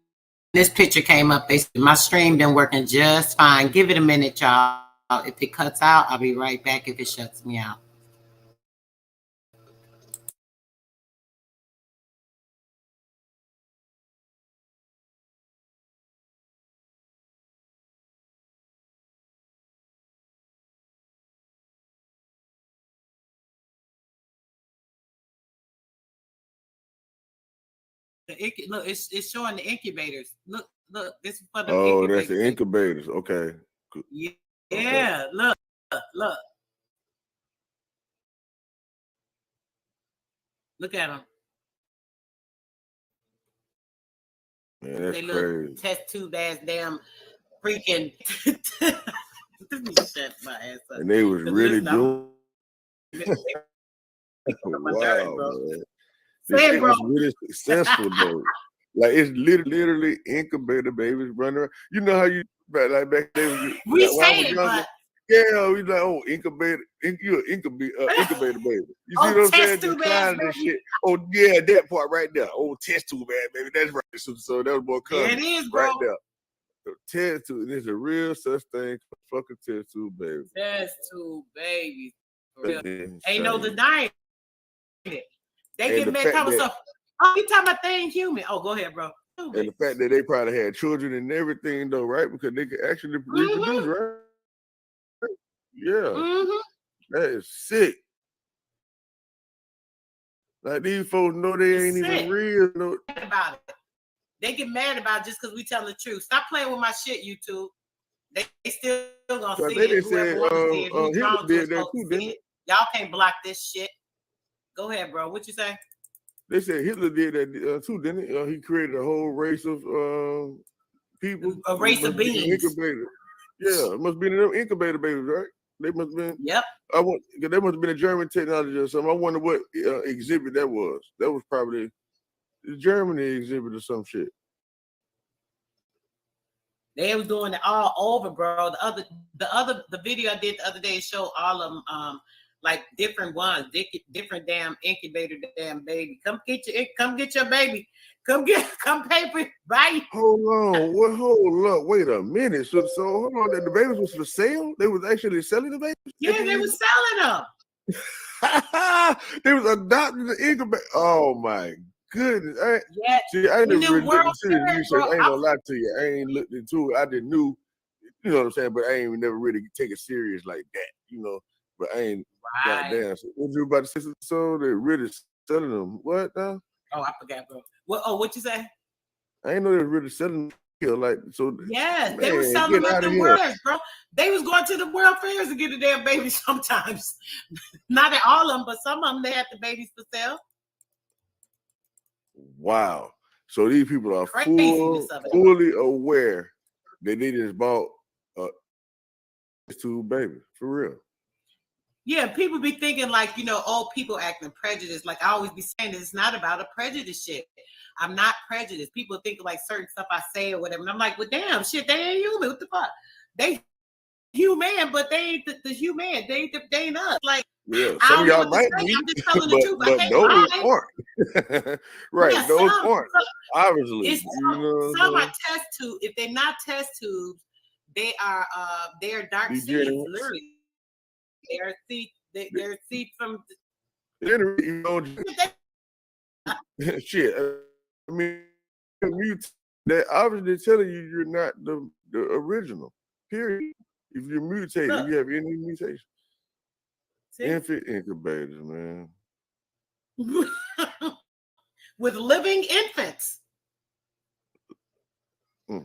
this picture came up, they said my stream been working just fine. Give it a minute, y'all. If it cuts out, I'll be right back if it shuts me out. Look, it's showing the incubators. Look, this is for the Oh, incubators. that's the incubators. Okay. Yeah, Okay. look. Look at them. Man, that's they crazy. Look test tube ass damn freaking. Let me shut my ass up. And they was really doing. Wow, bro. man. This shit was really successful though. Like it's literally incubator babies running around. You know how you like back then we say it, but yeah, we like incubator, you're an incubator baby. You see what I'm saying? The clown and shit. Oh yeah, that part right there. Oh, test tube baby. That's right. So that was more common. It is, bro. Right there. Test tube. There's a real such thing. Fucking test tube baby. Test tube babies. Ain't no denying it. They get mad comment stuff. Oh, you talking about they ain't human? Oh, go ahead, bro. And the fact that they probably had children and everything, though, right? Because they could actually reproduce, right? Yeah, that is sick. Like these folks know they ain't even real. No. About it. They get mad about it just because we tell the truth. Stop playing with my shit, YouTube. They still gonna see it. Whoever wants to see it, who's drawn to it, supposed to see it. Y'all can't block this shit. Go ahead, bro. What you say? They said Hitler did that too, didn't he? He created a whole race of people. A race of beings. Yeah, it must be them incubator babies, right? They must have been. Yep. They must have been a German technology or something. I wonder what exhibit that was. That was probably the Germany exhibit or some shit. They was doing it all over, bro. The video I did the other day showed all of them, like different ones, different damn incubator, damn baby. Come get your baby. Come pay for it. Bye. Hold on. Hold up. Wait a minute. So hold on. The babies was for sale? They was actually selling the babies? Yeah, they was selling them. They was adopting the incubator. Oh my goodness. Yeah. See, I didn't really look into the research. I ain't gonna lie to you. I ain't looked into it. I didn't knew, you know what I'm saying, but I ain't never really take it serious like that, you know. But I ain't goddamn. So what you about to say? So they're really selling them. What now? Oh, I forgot, bro. What you say? I ain't know they were really selling them. Like so. Yes, they were selling them at the world fairs, bro. They was going to the world fairs to get the damn babies sometimes. Not at all of them, but some of them they had the babies for sale. Wow. So these people are fully aware that they just bought two babies for real. Yeah, people be thinking like, you know, old people acting prejudiced. Like I always be saying, it's not about a prejudice shit. I'm not prejudiced. People think like certain stuff I say or whatever. And I'm like, well, damn, shit, they ain't human. What the fuck? They human, but they ain't the human. They ain't us. Like, Yeah, I some don't of know y'all what to might say. be, I'm just telling the but truth. I can't those lie. aren't. Right, Yeah, those some, aren't. Obviously, it's you know some what are I'm test tubes. If they're not test tubes, they are dark seeds. Degenerates. Literally, they're seed. They're seed from. You know, shit. I mean, they're obviously telling you you're not the original. Period. If you're mutated, Look. if you have any mutation. See? Infant incubators, man. With living infants.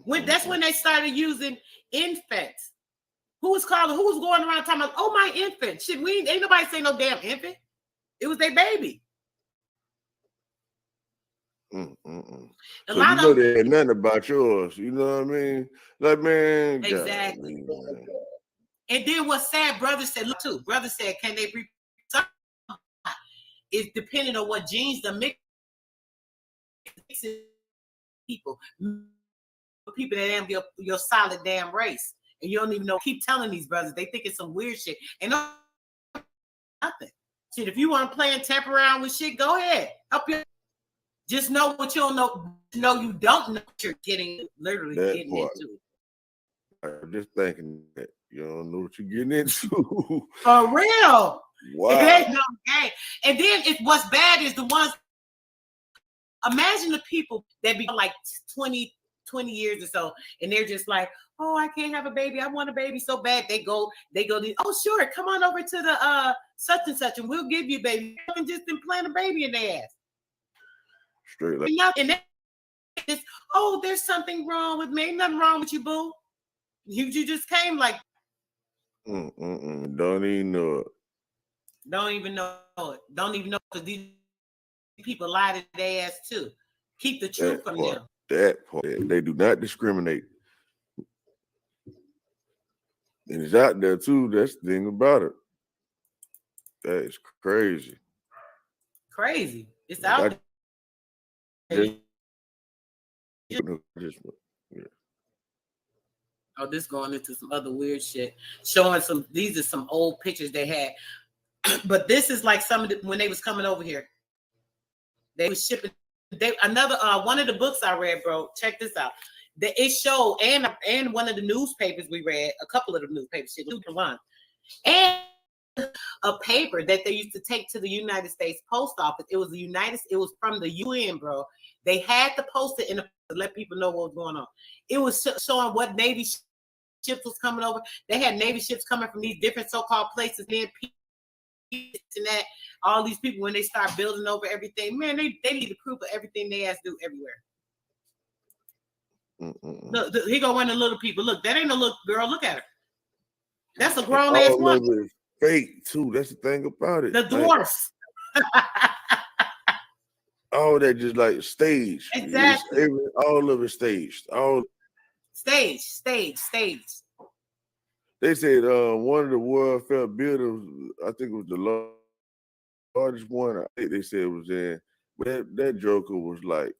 That's when they started using infants. Who was going around talking about, oh, my infant? Shit, ain't nobody say no damn infant. It was their baby. So you know they had nothing about yours. You know what I mean? Like, man, exactly. God, man. And then what sad brother said, look too. Brother said, can they reproduce? It's depending on what genes the mix people that damn your solid damn race. And you don't even know. Keep telling these brothers, they think it's some weird shit. And nothing. Shit, if you want to play and tap around with shit, go ahead. Help you. Just know what you don't know. No, you don't know what you're getting into. I'm just thinking that you don't know what you're getting into. For real. Wow. It ain't no game. And then what's bad is the ones. Imagine the people that be like 20 years or so, and they're just like, oh, I can't have a baby. I want a baby so bad. They go, oh, sure, come on over to the such and such, and we'll give you a baby. You can just implant a baby in their ass. Straight like. And it's, oh, there's something wrong with me. Ain't nothing wrong with you, boo. You just came like. Don't even know it. Don't even know it. Don't even know, because these people lie to their ass too. Keep the truth from them. That part, they do not discriminate. And it's out there too. That's the thing about it. That is crazy. Crazy. It's out there. Yeah. Oh, this going into some other weird shit. Showing these are some old pictures they had. But this is like when they was coming over here. They was shipping. One of the books I read, bro. Check this out. It showed, and one of the newspapers we read, a couple of the newspapers, and a paper that they used to take to the United States Post Office. It was from the UN, bro. They had to post it to let people know what was going on. It was showing what Navy ships was coming over. They had Navy ships coming from these different so-called places, and that all these people, when they start building over everything, man, they need to prove of everything they ass do everywhere. Look, he go one of the little people. Look, that ain't a little girl. Look at her. That's a grown ass woman. All of it is fake too. That's the thing about it. The dwarfs. All that just like staged. Exactly. All of it staged. All stage. They said one of the World Fair builders, I think it was the largest one. I think they said it was in, but that joker was like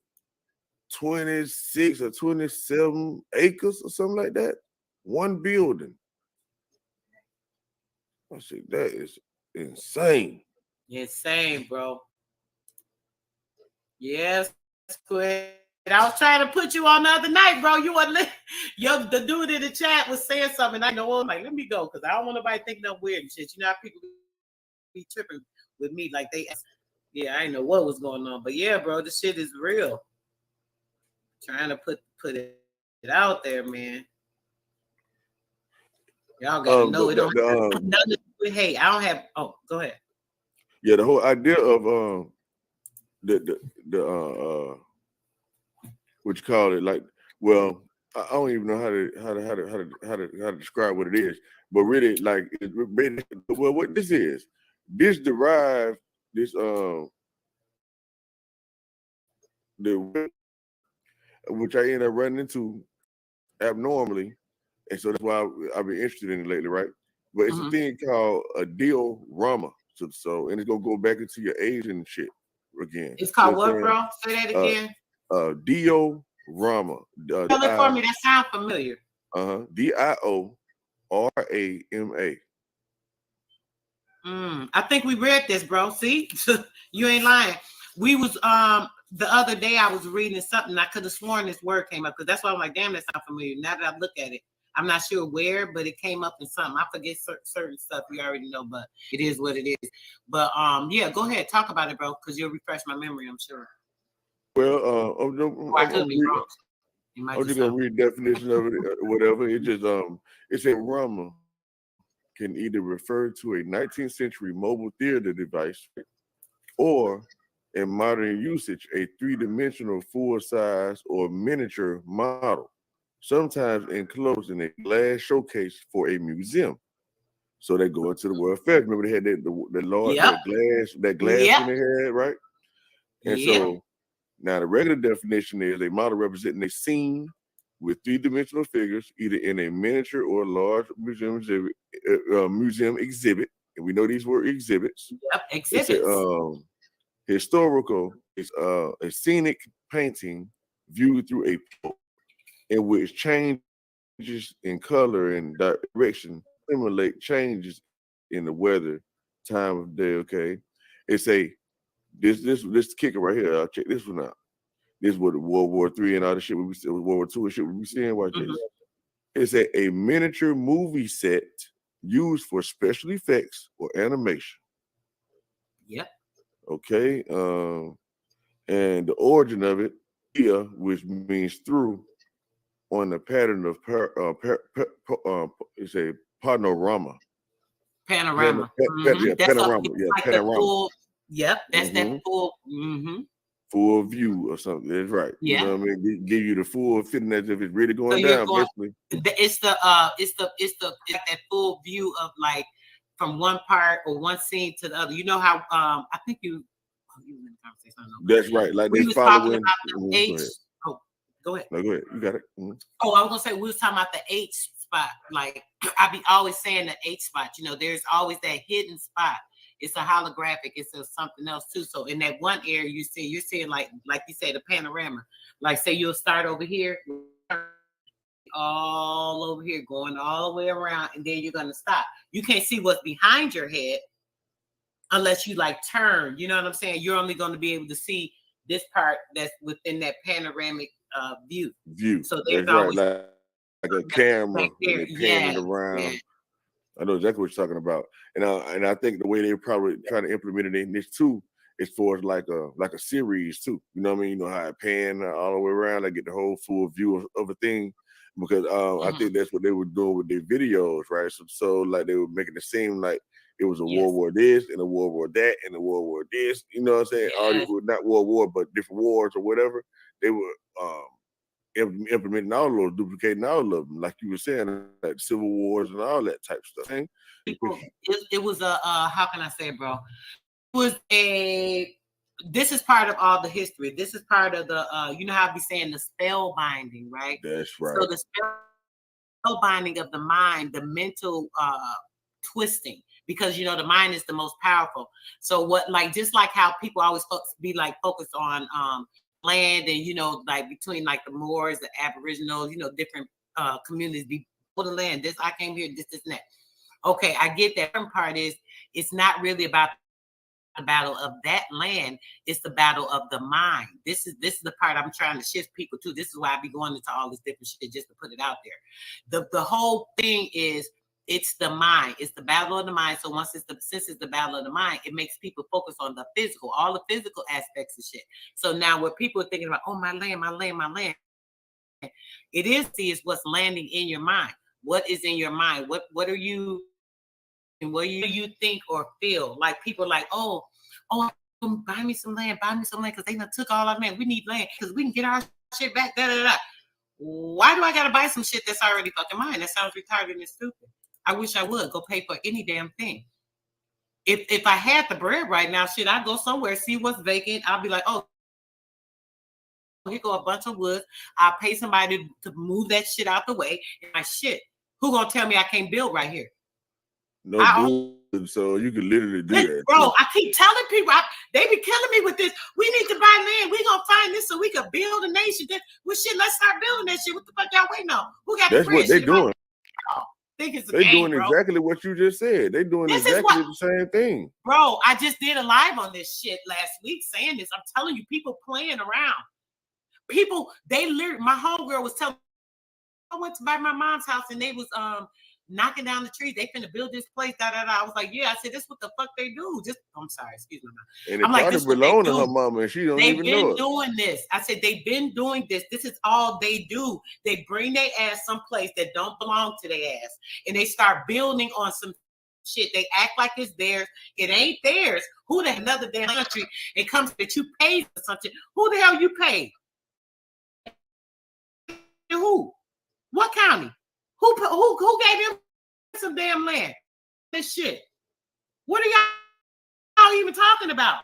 26 or 27 acres or something like that. One building. I said, that is insane. Insane, bro. Yes, quit. I was trying to put you on the other night, bro. You wasn't. The dude in the chat was saying something. I know, I'm like, let me go, because I don't want nobody thinking I'm weird and shit. You know how people be tripping with me, like they. Yeah, I didn't know what was going on, but yeah, bro, this shit is real. Trying to put it out there, man. Y'all gotta know it. Don't have nothing to do with hate. I don't have. Oh, go ahead. Yeah, the whole idea of what you call it, like, well, I don't even know how to describe what it is, but really, like, well, what this is, which I end up running into abnormally, and so that's why I've been interested in it lately, right? but it's a thing called a diorama. So and it's gonna go back into your Asian shit again. It's called what, bro? Say that again. Diorama. Tell it for me. That sounds familiar. DIORAMA. I think we read this, bro. See, you ain't lying. We was the other day I was reading something. I could have sworn this word came up because that's why I'm like, damn, that sounds familiar. Now that I look at it, I'm not sure where, but it came up in something. I forget certain stuff you already know, but it is what it is. But yeah, go ahead, talk about it, bro, because you'll refresh my memory, I'm sure. Well, I could be wrong. I'm just gonna read the definition of it or whatever. It just it said Rama can either refer to a 19th century mobile theater device or in modern usage, a three-dimensional full-size or miniature model, sometimes enclosed in a glass showcase for a museum. So they go into the World Fair. Remember they had the large that glass when they had, right? And so now the regular definition is a model representing a scene with three-dimensional figures, either in a miniature or large museum exhibit. And we know these were exhibits. Yep, exhibits. Historical is a scenic painting viewed through a pole in which changes in color and direction simulate changes in the weather, time of day. Okay, it's this kicker right here. I'll check this one out. This is what World War III and all the shit we see, World War II and shit we be seeing. Watch this. It's a miniature movie set used for special effects or animation. Yep. Okay, and the origin of it here, which means through, on the pattern of it's a panorama. Panorama. Panorama. Like panorama. Full, that's that full. Full view or something. That's right. Yeah. You know what I mean? Give you the full feeling as if it's really going down. Basically, it's that full view of like from one part or one scene to the other. You know how I think you were in the conversation. That's right. Like we was talking about the H. Go ahead. No, go ahead. You got it. Oh, I was gonna say we was talking about the H spot. Like I be always saying the H spot. You know, there's always that hidden spot. It's a holographic. It's something else too. So in that one area, you're seeing like you say the panorama. Like say you'll start over here, all over here, going all the way around, and then you're gonna stop. You can't see what's behind your head unless you like turn. You know what I'm saying? You're only going to be able to see this part that's within that panoramic view. So there's always like a camera there. Panning around. Yeah. I know exactly what you're talking about, and I think the way they're probably trying to implement it in this too is for like a series too. You know what I mean? You know how it pan all the way around. I get the whole full view of a thing because I think that's what they were doing with their videos, right? So like they were making it seem like it was a World War this and a World War that and a World War this. You know what I'm saying? All these were not World War, but different wars or whatever. They were implementing all of those, duplicating all of them, like you were saying, like Civil Wars and all that type of stuff. It was a how can I say, bro? It was this is part of all the history. This is part of the you know how I be saying the spell binding, right? That's right. So the spell binding of the mind, the mental twisting, because you know the mind is the most powerful. So what, like just like how people always be like focused on land and you know like between like the Moors, the Aboriginals, you know different communities be for the land. This I came here, this and that. Okay, I get that. One part is it's not really about the battle of that land, it's the battle of the mind. This is the part I'm trying to shift people to. This is why I be going into all this different shit just to put it out there. The whole thing is it's the mind. It's the battle of the mind. So since it's the battle of the mind, it makes people focus on the physical, all the physical aspects of shit. So now what people are thinking about, oh, my land, my land, my land. It is what's landing in your mind. What is in your mind? What are you, and what do you think or feel? Like people are like, oh, buy me some land, because they done took all our land. We need land because we can get our shit back. Why do I gotta buy some shit that's already fucking mine? That sounds retarded and stupid. I wish I would go pay for any damn thing. If I had the bread right now, shit, I'd go somewhere, see what's vacant. I'll be like, oh, here go a bunch of wood. I'll pay somebody to move that shit out the way. And my shit, who gonna tell me I can't build right here? No bull, so you can literally do that. Bro, I keep telling people, they be killing me with this. We need to buy land. We gonna find this so we can build a nation. Well, shit, let's start building that shit. What the fuck y'all waiting on? Who got That's the bread? what they doing. Think it's they doing exactly what you just said. They doing exactly the same thing. Bro, I just did a live on this shit last week saying this. I'm telling you, people playing around. People, they literally, my homegirl was telling me, I went to buy my mom's house and they was knocking down the trees. They finna build this place, I was like, yeah. I said, this what the fuck they do. I'm sorry, excuse me. And it probably belong to her mama and she don't even know it. They've been doing this. I said, they've been doing this. This is all they do. They bring their ass someplace that don't belong to their ass. And they start building on some shit. They act like it's theirs. It ain't theirs. Who the another damn country? It comes that you pay for something. Who the hell you pay? Who? What county? Who gave him some damn land? This shit. What are y'all even talking about?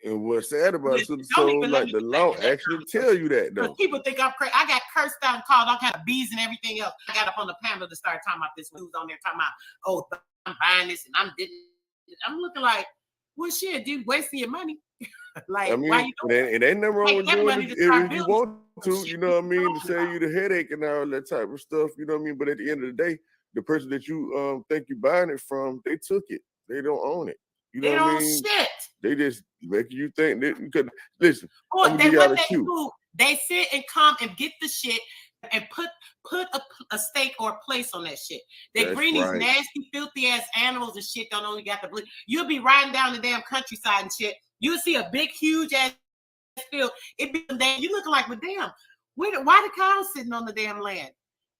And what's sad about it, so like the law actually tell you that though. People think I'm crazy. I got cursed out and called all kind of bees and everything else. I got up on the panel to start talking about this. Who's on there talking about, oh, I'm buying this and I'm looking like, well, shit, dude, wasting your money. Like, I mean, why you doing it ain't nothing wrong with doing it if you want to, you know what I mean, to save you the headache and all that type of stuff, you know what I mean? But at the end of the day, the person that you think you're buying it from, they took it. They don't own it. You know what I mean? Shit. They just make you think that you could listen. Or they sit and come and get the shit and put a stake or a place on that shit. They bring these nasty, filthy ass animals and shit. Don't only got the blue. You'll be riding down the damn countryside and shit. You'll see a big, huge ass field. It be damn. You looking like, well, damn. Why the cows sitting on the damn land?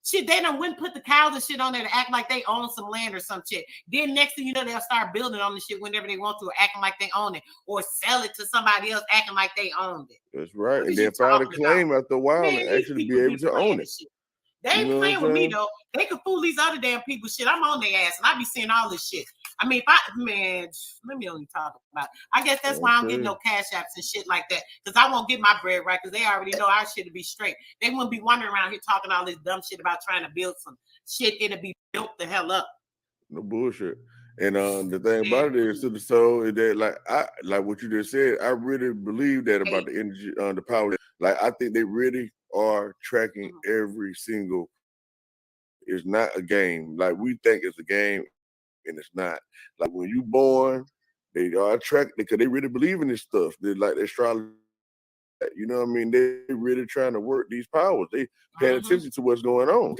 Shit, they done wouldn't put the cows and shit on there to act like they own some land or some shit. Then next thing you know, they'll start building on the shit whenever they want to, or acting like they own it, or sell it to somebody else acting like they owned it. That's right. And then file a claim after a while and actually be able to own it. They ain't playing with me though. They can fool these other damn people. Shit, I'm on their ass and I be seeing all this shit. I mean, let me only talk about it. I guess that's why I'm getting no cash apps and shit like that. Because I won't get my bread right because they already know our shit to be straight. They wouldn't be wandering around here talking all this dumb shit about trying to build some shit. It'll be built the hell up. No bullshit. And the thing about it is to the soul is that like what you just said, I really believe that about the energy, the power. Like I think they really are tracking every single. It's not a game. Like we think it's a game, and it's not. Like when you born, they are tracking because they really believe in this stuff. They like the astrology. You know what I mean? They really trying to work these powers. They paying attention to what's going on.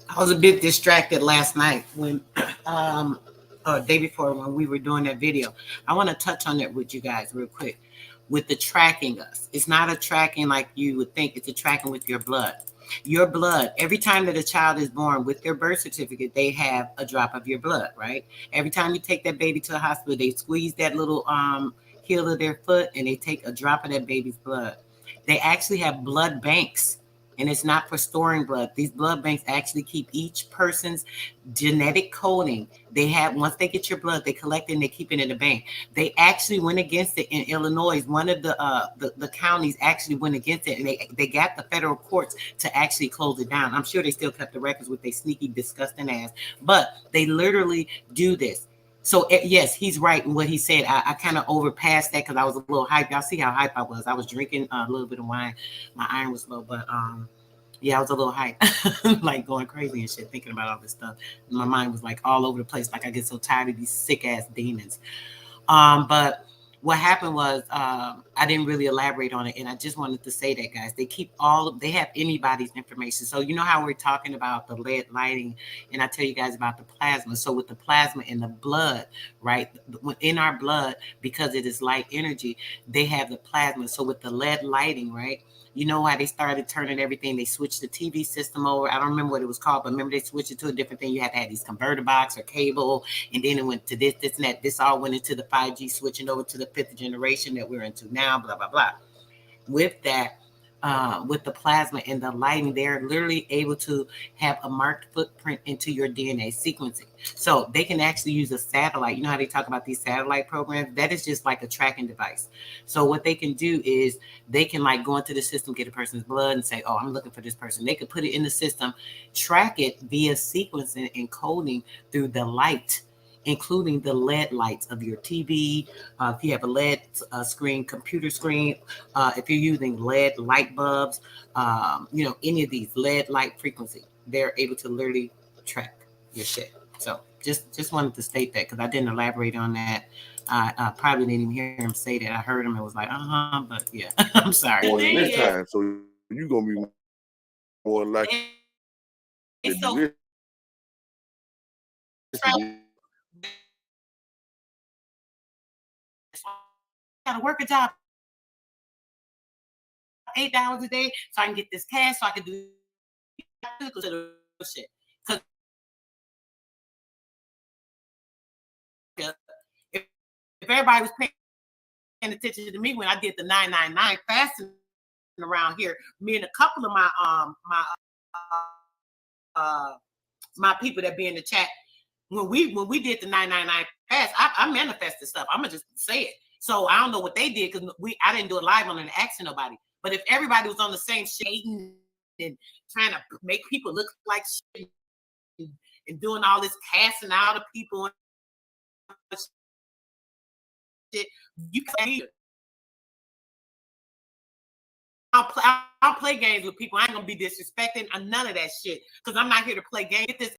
I was a bit distracted last night when, or day before when we were doing that video. I want to touch on that with you guys real quick. With the tracking us, it's not a tracking like you would think. It's a tracking with your blood. Your blood, every time that a child is born with their birth certificate, they have a drop of your blood, right? Every time you take that baby to a hospital, they squeeze that little heel of their foot and they take a drop of that baby's blood. They actually have blood banks. And it's not for storing blood. These blood banks actually keep each person's genetic coding. They have, once they get your blood, they collect it and they keep it in the bank. They actually went against it in Illinois. One of the counties actually went against it, and they got the federal courts to actually close it down. I'm sure they still kept the records with their sneaky, disgusting ass, but they literally do this. So yes, he's right in what he said. I kind of overpassed that because I was a little hyped. Y'all see how hype I was. I was drinking a little bit of wine. My iron was low, but yeah, I was a little hyped, like going crazy and shit, thinking about all this stuff. My mind was like all over the place. Like I get so tired of these sick ass demons. But what happened was I didn't really elaborate on it, and I just wanted to say that, guys, they have anybody's information. So you know how we're talking about the lead lighting, and I tell you guys about the plasma. So with the plasma in the blood, right, in our blood, because it is light energy, they have the plasma. So with the lead lighting, right, you know how they started turning everything. They switched the TV system over. I don't remember what it was called, but remember they switched it to a different thing. You had to have these converter box or cable, and then it went to this and that. This all went into the 5G, switching over to the 5th generation that we're into now, blah, blah, blah. With that, with the plasma and the lighting, they're literally able to have a marked footprint into your DNA sequencing. So they can actually use a satellite. You know how they talk about these satellite programs? That is just like a tracking device. So what they can do is they can like go into the system, get a person's blood and say, oh, I'm looking for this person. They could put it in the system, track it via sequencing and coding through the light, including the LED lights of your TV. If you have a LED screen, computer screen, if you're using LED light bulbs, any of these LED light frequency, they're able to literally track your shit. So just wanted to state that because I didn't elaborate on that. I probably didn't even hear him say that. I heard him and was like, but yeah, I'm sorry. Well, this time, so you're going to be more likely to do this. Gotta work a job 8 hours a day so I can get this cash so I can do shit. Because if everybody was paying attention to me when I did the 999 fasting around here, me and a couple of my people that be in the chat, when we did the 999 fast, I manifested stuff. I'm gonna just say it. So I don't know what they did because I didn't do it live on and asking nobody. But if everybody was on the same shit and trying to make people look like shit and doing all this casting out of people and shit, you can't. I'll play games with people. I ain't gonna be disrespecting or none of that shit because I'm not here to play games. Get this.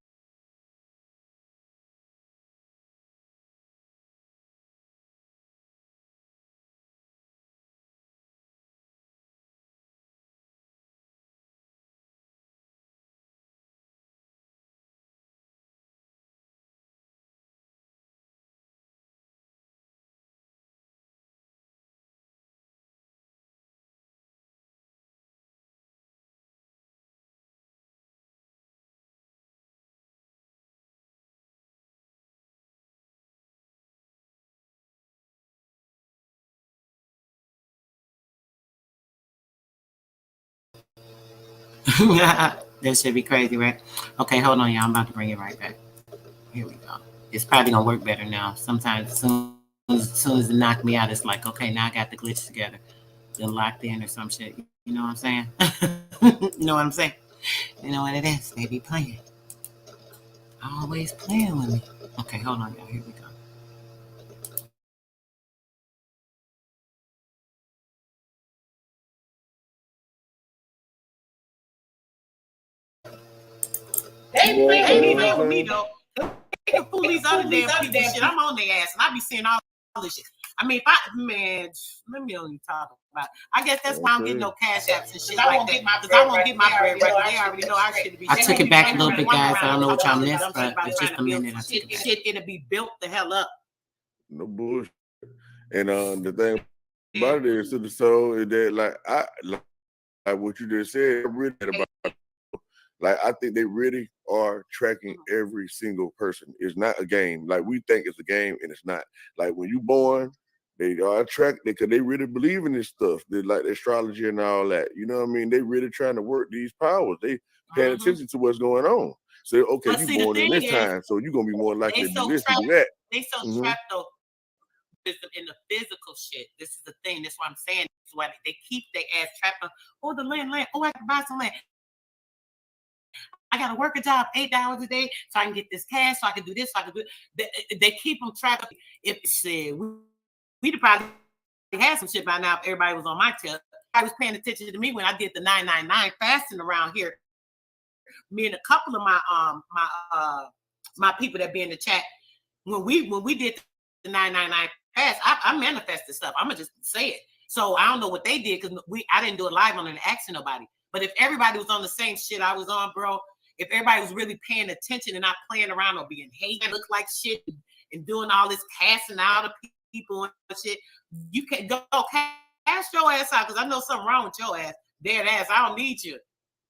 That should be crazy, right? Okay, hold on, y'all. I'm about to bring it right back. Here we go. It's probably gonna work better now. Sometimes as soon as it knocked me out, it's like, okay, now I got the glitch together. They're locked in or some shit. You know what I'm saying? You know what I'm saying? You know what it is? They be playing. Always playing with me. Okay, hold on, y'all. Here we go. They playing with me though. They can fool these other damn people shit. I'm on their ass and I be seeing all this shit. I mean, let me only talk about it. I guess that's why I'm getting no cash apps and shit like that. Because I won't get my bread right. They already know I should be. I took it back a little bit, guys. I don't know what y'all missed, but it's just a minute. I took it back. Shit it'll be built the hell up. No bullshit. And the thing about it is to the soul is that like what you just said, really about. Like, I think they really are tracking every single person. It's not a game. Like, we think it's a game, and it's not. Like, when you born, they are tracked because they really believe in this stuff. They like the astrology and all that. You know what I mean? They really trying to work these powers. They paying attention to what's going on. So, okay, you born in this time, so you're going to be more likely to do this and do that. They so trapped, though, in the physical shit. This is the thing. That's why I'm saying. That's why they keep their ass trapped. Oh, the land. Oh, I can buy some land. I got to work a job 8 hours a day so I can get this cash, so I can do this, so I can do it. They keep them trapped. If we'd probably had some shit by now if everybody was on my tail. I was paying attention to me when I did the 999 fasting around here. Me and a couple of my people that be in the chat, when we did the 999 fast, I manifested stuff. I'm gonna just say it. So I don't know what they did because I didn't do it live on and asking nobody. But if everybody was on the same shit I was on, bro, if everybody was really paying attention and not playing around or being hating, look like shit and doing all this casting out of people and shit, you can go cash your ass out because I know something wrong with your ass. Dead ass. I don't need you.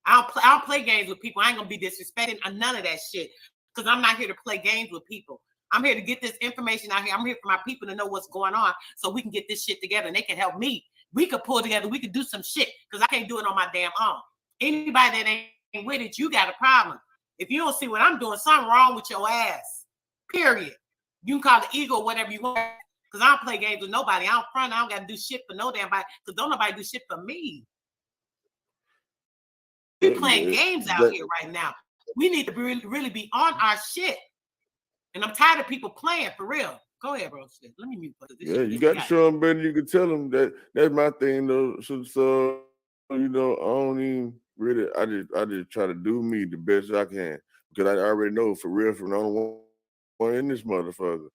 I don't play games with people. I ain't gonna be disrespecting or none of that shit because I'm not here to play games with people. I'm here to get this information out here. I'm here for my people to know what's going on so we can get this shit together and they can help me we could pull together. We could do some shit because I can't do it on my damn own. Anybody that ain't with it, you got a problem. If you don't see what I'm doing, something wrong with your ass. Period. You can call it ego, whatever you want. Because I don't play games with nobody. I don't front. I don't got to do shit for no damn body. Because don't nobody do shit for me. We playing games out here right now. We need to really be on our shit. And I'm tired of people playing for real. Go ahead, bro. Let me mute. Yeah, you got to show them better. You can tell them that. That's my thing, though. So you know, I don't even really. I just try to do me the best I can because I already know for real from the only one in this motherfucker.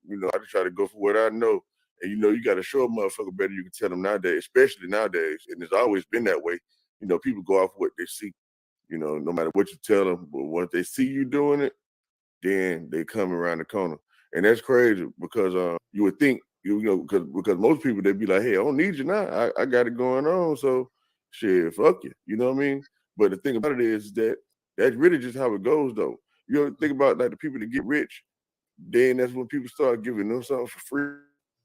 You know, I just try to go for what I know. And you know, you got to show a motherfucker better. You can tell them nowadays, especially nowadays, and it's always been that way. You know, people go off what they see. You know, no matter what you tell them, but once they see you doing it, then they come around the corner. And that's crazy because you would think, you know, because most people, they'd be like, hey, I don't need you now. I got it going on. So shit, fuck you. You know what I mean? But the thing about it is that that's really just how it goes, though. You ever think about like the people that get rich, then that's when people start giving them something for free.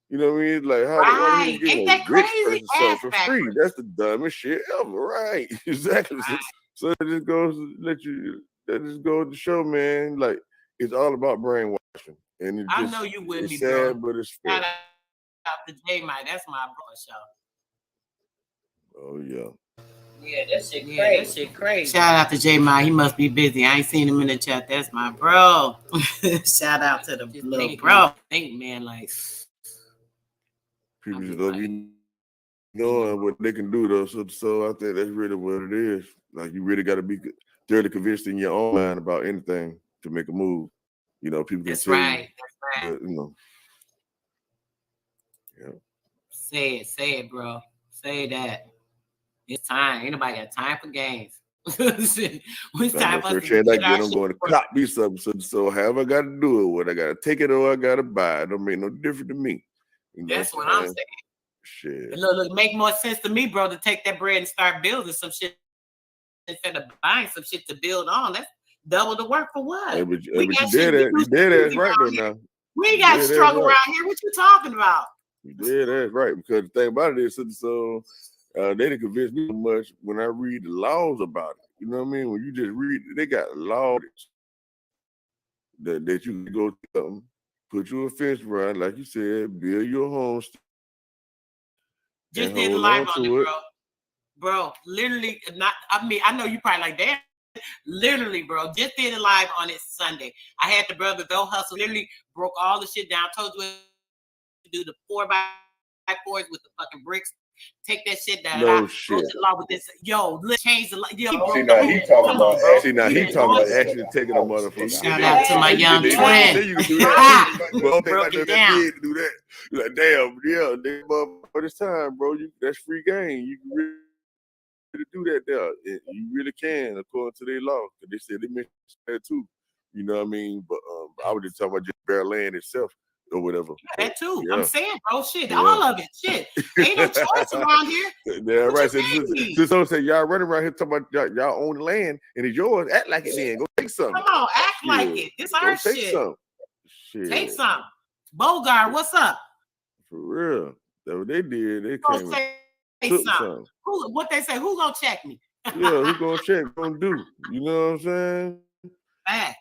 You know what I mean? Like how do you give a rich person something for free? That's the dumbest shit ever, right? Exactly. Right. So it just goes to show, man, like it's all about brainwashing. And it I just, know you with me, sad, bro. but it's fair. Shout out to J Mike. That's my bro show. Oh yeah. Yeah, that shit crazy. Shout out to J Mike. He must be busy. I ain't seen him in the chat. That's my bro. Shout out to the little bro. Think, man, like people just don't be knowing what they can do though. So I think that's really what it is. Like you really got to be thoroughly convinced in your own mind about anything to make a move. You know, people can that's tell right. you, That's right. But, you know, yeah. Say it, bro. Say that. It's time. Ain't nobody got time for games. It's time for us to get I'm going to cop me something. So however I got to do it, what I got to take it or I got to buy it. Don't make no difference to me. You know that's what I'm saying. Shit. Look, make more sense to me, bro, to take that bread and start building some shit instead of buying some shit to build on. That's double the work for what? Hey, but you did it. You did that right though now. We ain't got struggle around here. What you talking about? You did that right. Because the thing about it is, so they didn't convince me much when I read the laws about it. You know what I mean? When you just read, they got laws that you can go to them, put you a fence around, like you said, build your home. Just did live on it, bro. Bro, literally, I know you probably like, damn. Literally, bro, just did a live on it Sunday. I had the brother Go Hustle, literally broke all the shit down. Told you to do the 4x4s with the fucking bricks. Take that shit down. No shit. Go to the law with this. Yo, let's change the law. Yo, see, now he talking about actually taking a motherfucker. Shout out to my young twin. You can do that. Broke it down. To do that. You're like, damn, yeah, for this time, bro. That's free game. You can really do that there. You really can, according to their law. Because they said they mentioned that too. You know what I mean? But I was just talking about just bare land itself. Or whatever. Yeah, that too. Yeah. I'm saying, bro, shit, all of it, shit. Ain't no choice around here. Yeah, right. So someone say y'all running around here talking about y'all own the land and it's yours. Act like it then. Go take something. Come on, act like it. This our shit. Take some. Shit. Take some. Bogart, what's up? For real. That's what they did. They came and took some. What they say? Who gonna check me? Yeah, who gonna check? Gonna do? You know what I'm saying? Back.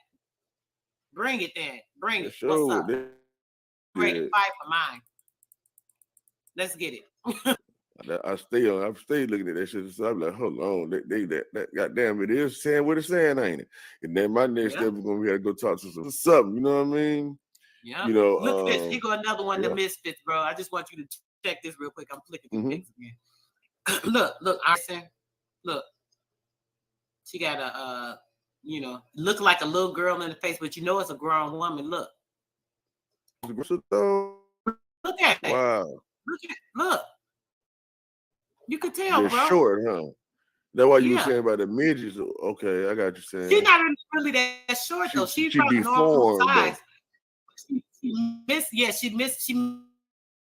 Bring it then. Bring it. Sure. What's up? Great fight for mine. Let's get it. I stay looking at that shit. So I'm like, hold on, that goddamn it is saying what it's saying, ain't it? And then my next step is gonna be to go talk to something. You know what I mean? Yeah. You know, look at this. Here go another one. The Misfits, bro. I just want you to check this real quick. I'm flicking through things again. look, Arson. Look, she got a look like a little girl in the face, but you know it's a grown woman. Look. Look at it. Wow. Look. You could tell, they're bro. Short, huh? That's why you were saying about the midgets. Okay, I got you saying. She's not really that short though. She's probably normal size. She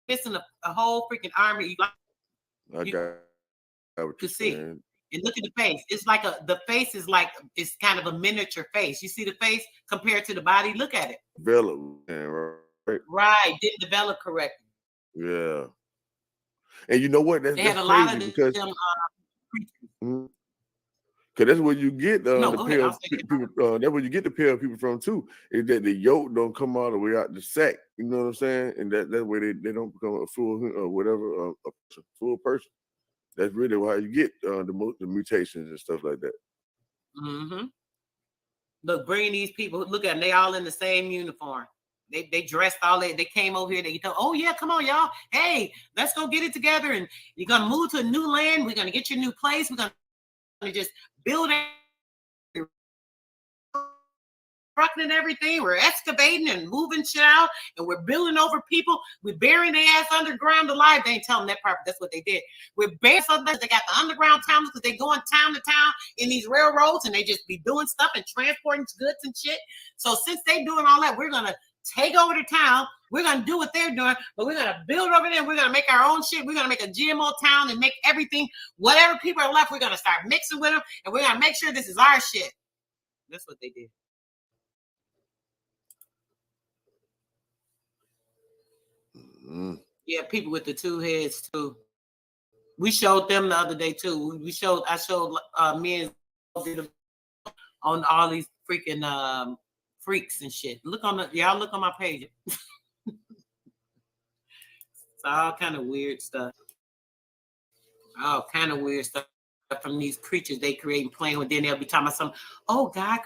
missing a whole freaking army. I got what you see. And look at the face. It's like the face is like it's kind of a miniature face. You see the face compared to the body. Look at it. Developed, right? Right, didn't develop correctly. Yeah. And you know what? They had That's a lot crazy of because them. because that's where you get No, the go ahead. pair I'll of say it. people. That's where you get the pair of people from too. Is that the yolk don't come all the way out the sack? You know what I'm saying? And that way they don't become a full or whatever a full person. That's really why you get the mutations and stuff like that. Mm-hmm. Look, bringing these people. Look at them. They all in the same uniform. They dressed all that. They came over here. They told, oh yeah, come on, y'all. Hey, let's go get it together. And you're gonna move to a new land. We're gonna get your new place. We're gonna just build it. Trucking and everything. We're excavating and moving shit out, and we're building over people. We're burying their ass underground alive. They ain't telling that part, but that's what they did. We're burying something. They got the underground towns because they going town to town in these railroads, and they just be doing stuff and transporting goods and shit. So since they doing all that, we're gonna take over the town. We're gonna do what they're doing, but we're gonna build over there. We're gonna make our own shit. We're gonna make a GMO town and make everything. Whatever people are left, we're gonna start mixing with them, and we're gonna make sure this is our shit. That's what they did. Yeah, people with the two heads too. We showed them the other day too. I showed me and on all these freaking freaks and shit. Y'all look on my page. It's all kind of weird stuff. All kind of weird stuff from these creatures they create and playing with. Then they'll be talking about something. Oh, God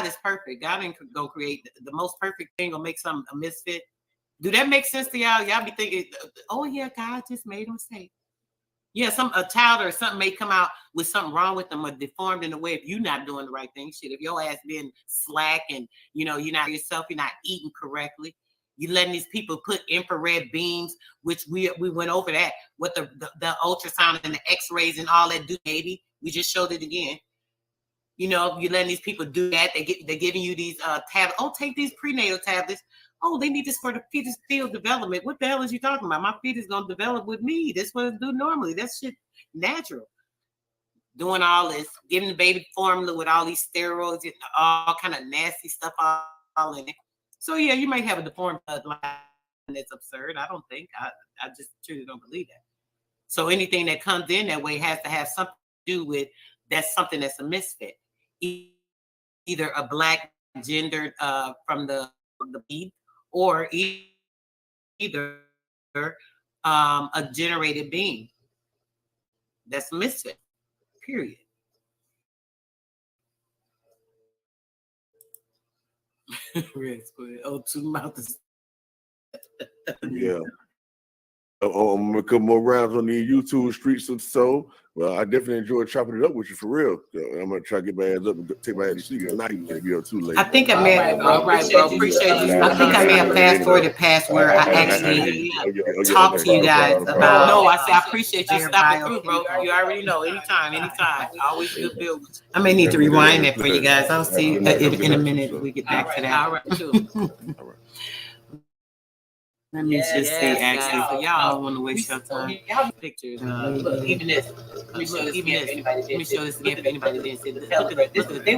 is perfect. God ain't gonna create the most perfect thing or make something a misfit. Do that make sense to y'all? Y'all be thinking, oh yeah, God just made a mistake. Yeah, a child or something may come out with something wrong with them or deformed in a way if you're not doing the right thing. Shit, if your ass being slack and you're not yourself, you're not eating correctly. You letting these people put infrared beams, which we went over that, what the ultrasound and the X-rays and all that do, baby. We just showed it again. You're letting these people do that. They're giving you these tablets. Oh, take these prenatal tablets. Oh, they need this for the fetus field development. What the hell is you talking about? My fetus is gonna develop with me. That's what it do normally. That's shit natural. Doing all this, giving the baby formula with all these steroids and all kind of nasty stuff all in it. So yeah, you might have a deformed bloodline that's absurd. I don't think. I just truly don't believe that. So anything that comes in that way has to have something to do with that's something that's a misfit. Either a black gendered from the breed, or either a generated being that's a misfit. Period. Oh, two mouths. Yeah. I'm gonna come more rounds on the YouTube streets of the soul. Well, I definitely enjoyed chopping it up with you for real. I'm gonna try to get my ass up and take my ass to sleep tonight. It's gonna be up too late. I think I may have, all right, bro. Appreciate you. I think I may have fast forwarded past where I actually talked to you guys about. No, I said I appreciate you stopping through, bro. You already know. Anytime. Always a good build. I may need to rewind that for you guys. I'll see in a minute. We get back to that. All right, too. All right. Let me just say, actually, so y'all don't want to waste your time. Pictures. Look, even this. Let me show this again for anybody that didn't see this. Look at this. They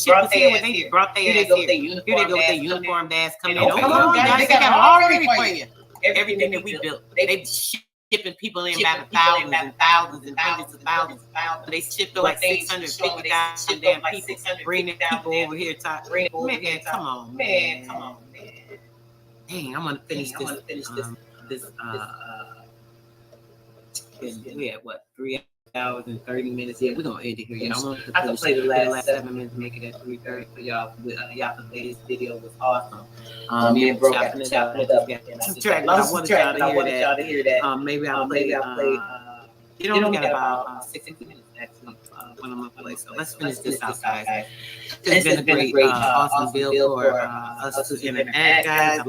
brought their ass here. Here they go with their uniformed ass coming in. Come on, guys. They got it all ready for you. Everything that we built. They shipping people in by the thousands and thousands and hundreds of thousands. They shipped over 650,000 damn people. Bringing people over here. Man, come on, man. Dang, I'm gonna finish this. We had what, 3 hours and 30 minutes? Yeah, we're gonna end it here. Yeah, I can play the last 7 minutes, make it at 3:30 for y'all. Y'all can play this video was awesome. Me and Bro chopping it up. I wanted y'all to hear that. Maybe I'll play. You only got about 60 minutes actually when I'm gonna play. So let's finish this out, guys. It's been a great, awesome build for us to interact, guys.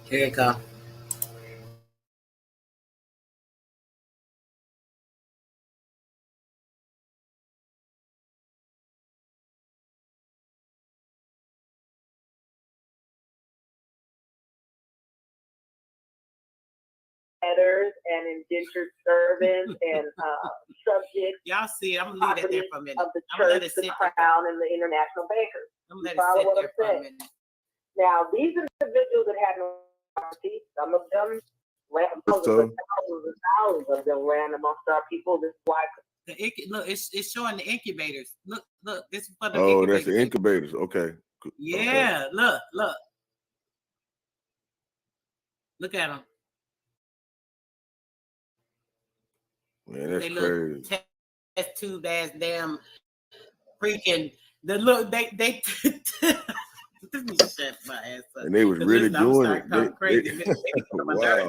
Here you go. debtors and indentured servants and subjects. Y'all see it. I'm gonna leave that there for a minute. Of the church, the crown, and the international bankers. I'm gonna let follow it what sit I'm there for a saying? minute. Now, these individuals that had no property, some of them, thousands of them ran amongst our people. This is why. Look, it's showing the incubators. Look, this is for the Oh, incubators. that's the incubators. Okay. Yeah, okay. Look at them. Man, that's they crazy. Test tube ass damn freaking the look they let me shut my ass up. And they was really doing it. Wow,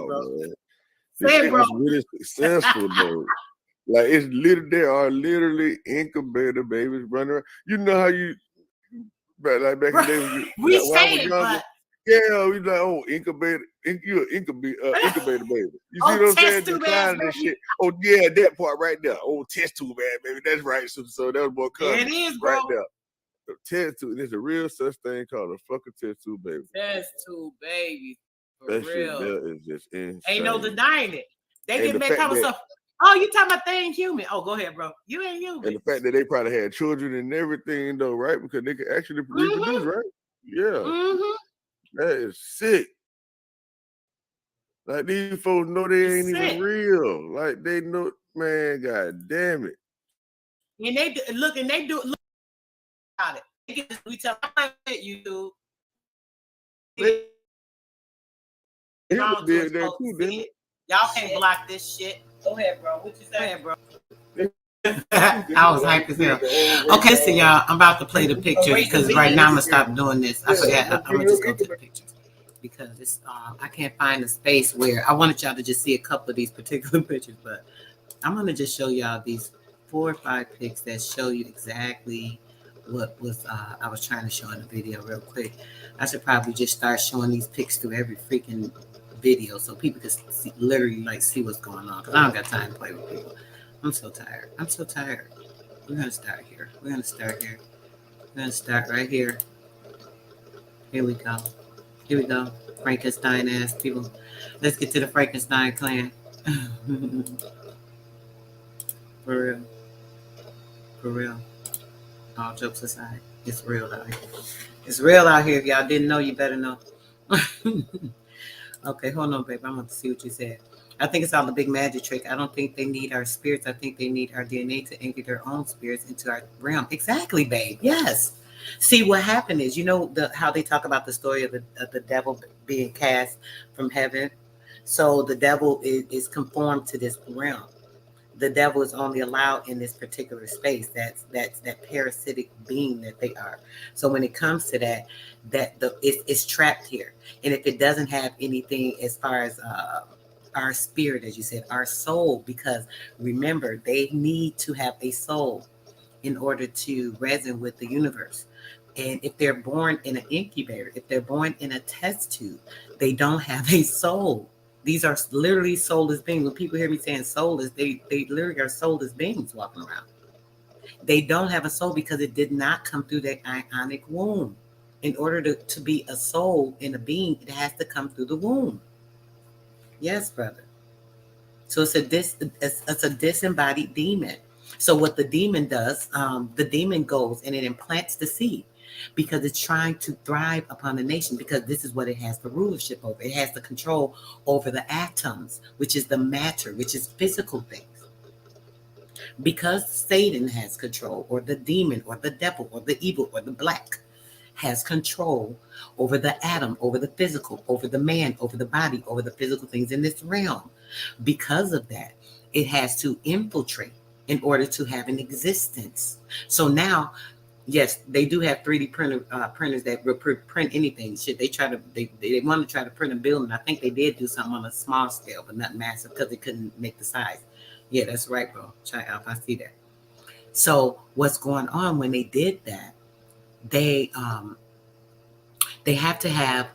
bro. man. This shit was really successful though. Like it's literally, there are literally incubator babies running around. You know how you, like back in the day, we say it, but yeah, we like, oh, incubator, you're an incubator baby. You see what I'm saying? Declining and shit. Oh yeah, that part right there. Oh, test tube ass baby. That's right. So that was more common. It is, bro. Right there. The test tube. There's a real such thing called a fucking test tube baby. Test tube baby. For that real. Shit there is just insane. Ain't no denying it. They and get back talking stuff. Oh, you talking about they ain't human? Oh, go ahead, bro. You ain't human. And the fact that they probably had children and everything, though, right? Because they could actually reproduce, right? Yeah. That is sick. Like these folks know they ain't even real. Like they know, man. God damn it. And they look about it. We tell you do. Y'all can't block this shit. Go ahead, bro. What you say, bro? I was hyped as hell. Okay, so y'all, I'm about to play the pictures because right now I'm gonna stop doing this. I forgot. I'm gonna just go to the pictures because it's I can't find a space where I wanted y'all to just see a couple of these particular pictures, but I'm gonna just show y'all these 4 or 5 pics that show you exactly what was I was trying to show in the video real quick. I should probably just start showing these pics through every freaking video so people can literally like see what's going on because I don't got time to play with people. I'm so tired. We're gonna start here. We're gonna start right here. Here we go. Frankenstein ass people. Let's get to the Frankenstein clan. For real. All jokes aside, it's real out here. It's real out here. If y'all didn't know, you better know. Okay, hold on, babe. I'm going to see what you said. I think it's all a big magic trick. I don't think they need our spirits. I think they need our DNA to anchor their own spirits into our realm. Exactly, babe. Yes. See, what happened is, you know how they talk about the story of the devil being cast from heaven? So the devil is conformed to this realm. The devil is only allowed in this particular space. That's that parasitic being that they are. So when it comes to that it's trapped here. And if it doesn't have anything as far as our spirit, as you said, our soul, because remember, they need to have a soul in order to resonate with the universe. And if they're born in an incubator, if they're born in a test tube, they don't have a soul. These are literally soulless beings. When people hear me saying soulless, they literally are soulless beings walking around. They don't have a soul because it did not come through that ionic womb. In order to be a soul in a being, it has to come through the womb. Yes, brother. So it's a disembodied demon. So what the demon does, the demon goes and it implants the seed. Because it's trying to thrive upon the nation, because this is what it has the rulership over. It has the control over the atoms, which is the matter, which is physical things. Because Satan has control, or the demon, or the devil, or the evil, or the black has control over the atom, over the physical, over the man, over the body, over the physical things in this realm. Because of that, it has to infiltrate in order to have an existence. So now, yes, they do have 3D printers that will print anything. Shit, they want to try to print a building. I think they did do something on a small scale, but not massive because they couldn't make the size. Yeah, that's right, bro. I see that. So what's going on when they did that? They have to have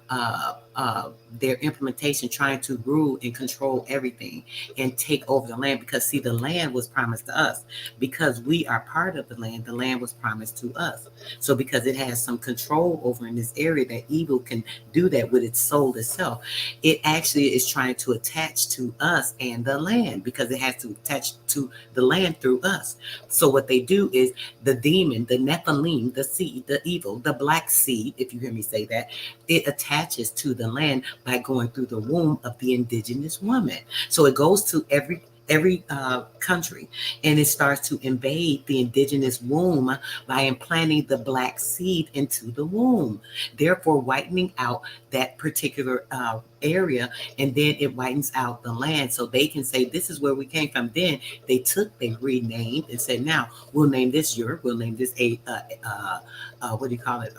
their implementation trying to rule and control everything and take over the land. Because see, the land was promised to us. Because we are part of the land was promised to us. So because it has some control over in this area, that evil can do that with its soul itself, it actually is trying to attach to us and the land, because it has to attach to the land through us. So what they do is the demon, the Nephilim, the seed, the evil, the black seed, if you hear me say that, it attaches to the land by going through the womb of the indigenous woman. So it goes to every country, and it starts to invade the indigenous womb by implanting the black seed into the womb, therefore whitening out that particular area, and then it whitens out the land, so they can say this is where we came from. Then they renamed and said, now we'll name this Europe, we'll name this what do you call it,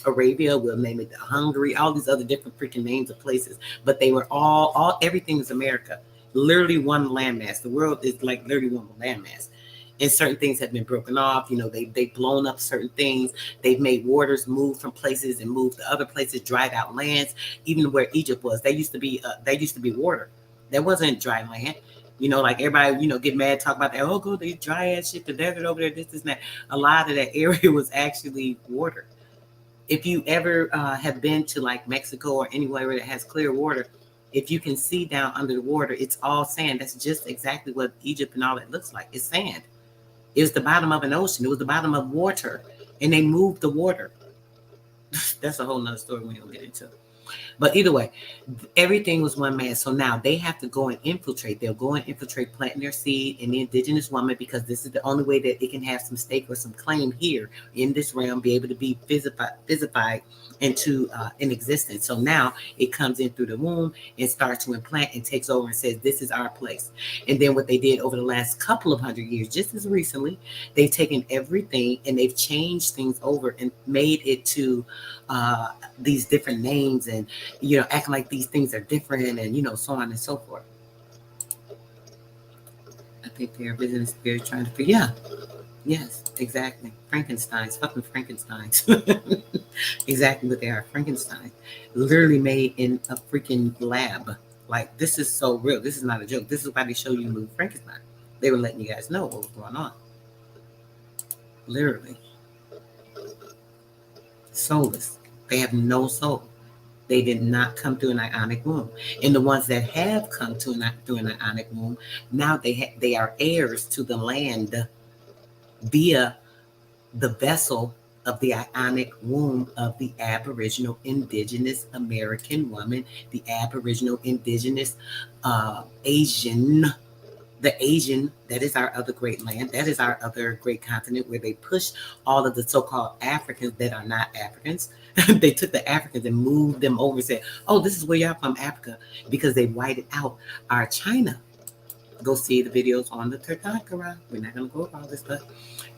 Arabia, we'll name it Hungary, all these other different freaking names of places, but they were all everything is America. Literally one landmass. The world is like literally one landmass. And certain things have been broken off. You know, they've blown up certain things. They've made waters move from places and move to other places, dried out lands. Even where Egypt was, there used to be water. There wasn't dry land. You know, like everybody, you know, get mad, talk about that. Oh, go to dry ass shit, the desert over there, this and that. A lot of that area was actually water. If you ever have been to like Mexico or anywhere where it has clear water, if you can see down under the water, it's all sand. That's just exactly what Egypt and all that looks like. It's sand. It was the bottom of an ocean. It was the bottom of water. And they moved the water. That's a whole nother story we don't get into. But either way, everything was one man. So now they have to go and infiltrate. They'll go and infiltrate, planting their seed in the indigenous woman, because this is the only way that it can have some stake or some claim here in this realm, be able to be physified into in existence. So now it comes in through the womb and starts to implant and takes over and says, this is our place. And then what they did over the last couple of 100 years, just as recently, they've taken everything and they've changed things over and made it to these different names, and you know, acting like these things are different, and you know, so on and so forth. I think they're visiting spirit trying to figure. Yeah, yes, exactly. Frankenstein's, fucking Frankenstein's. Exactly what they are. Frankenstein, literally made in a freaking lab. Like, this is so real. This is not a joke. This is why they show you the movie Frankenstein. They were letting you guys know what was going on. Literally. Soulless. They have no soul. They did not come through an ionic womb. And the ones that have come through an ionic womb, now they are heirs to the land via the vessel of the ionic womb of the Aboriginal Indigenous American woman, the Aboriginal Indigenous Asian. The Asian, that is our other great land. That is our other great continent, where they push all of the so-called Africans that are not Africans. They took the Africans and moved them over and said, oh, this is where y'all from, Africa, because they whited out our China. Go see the videos on the Turkana. We're not going to go over all this stuff.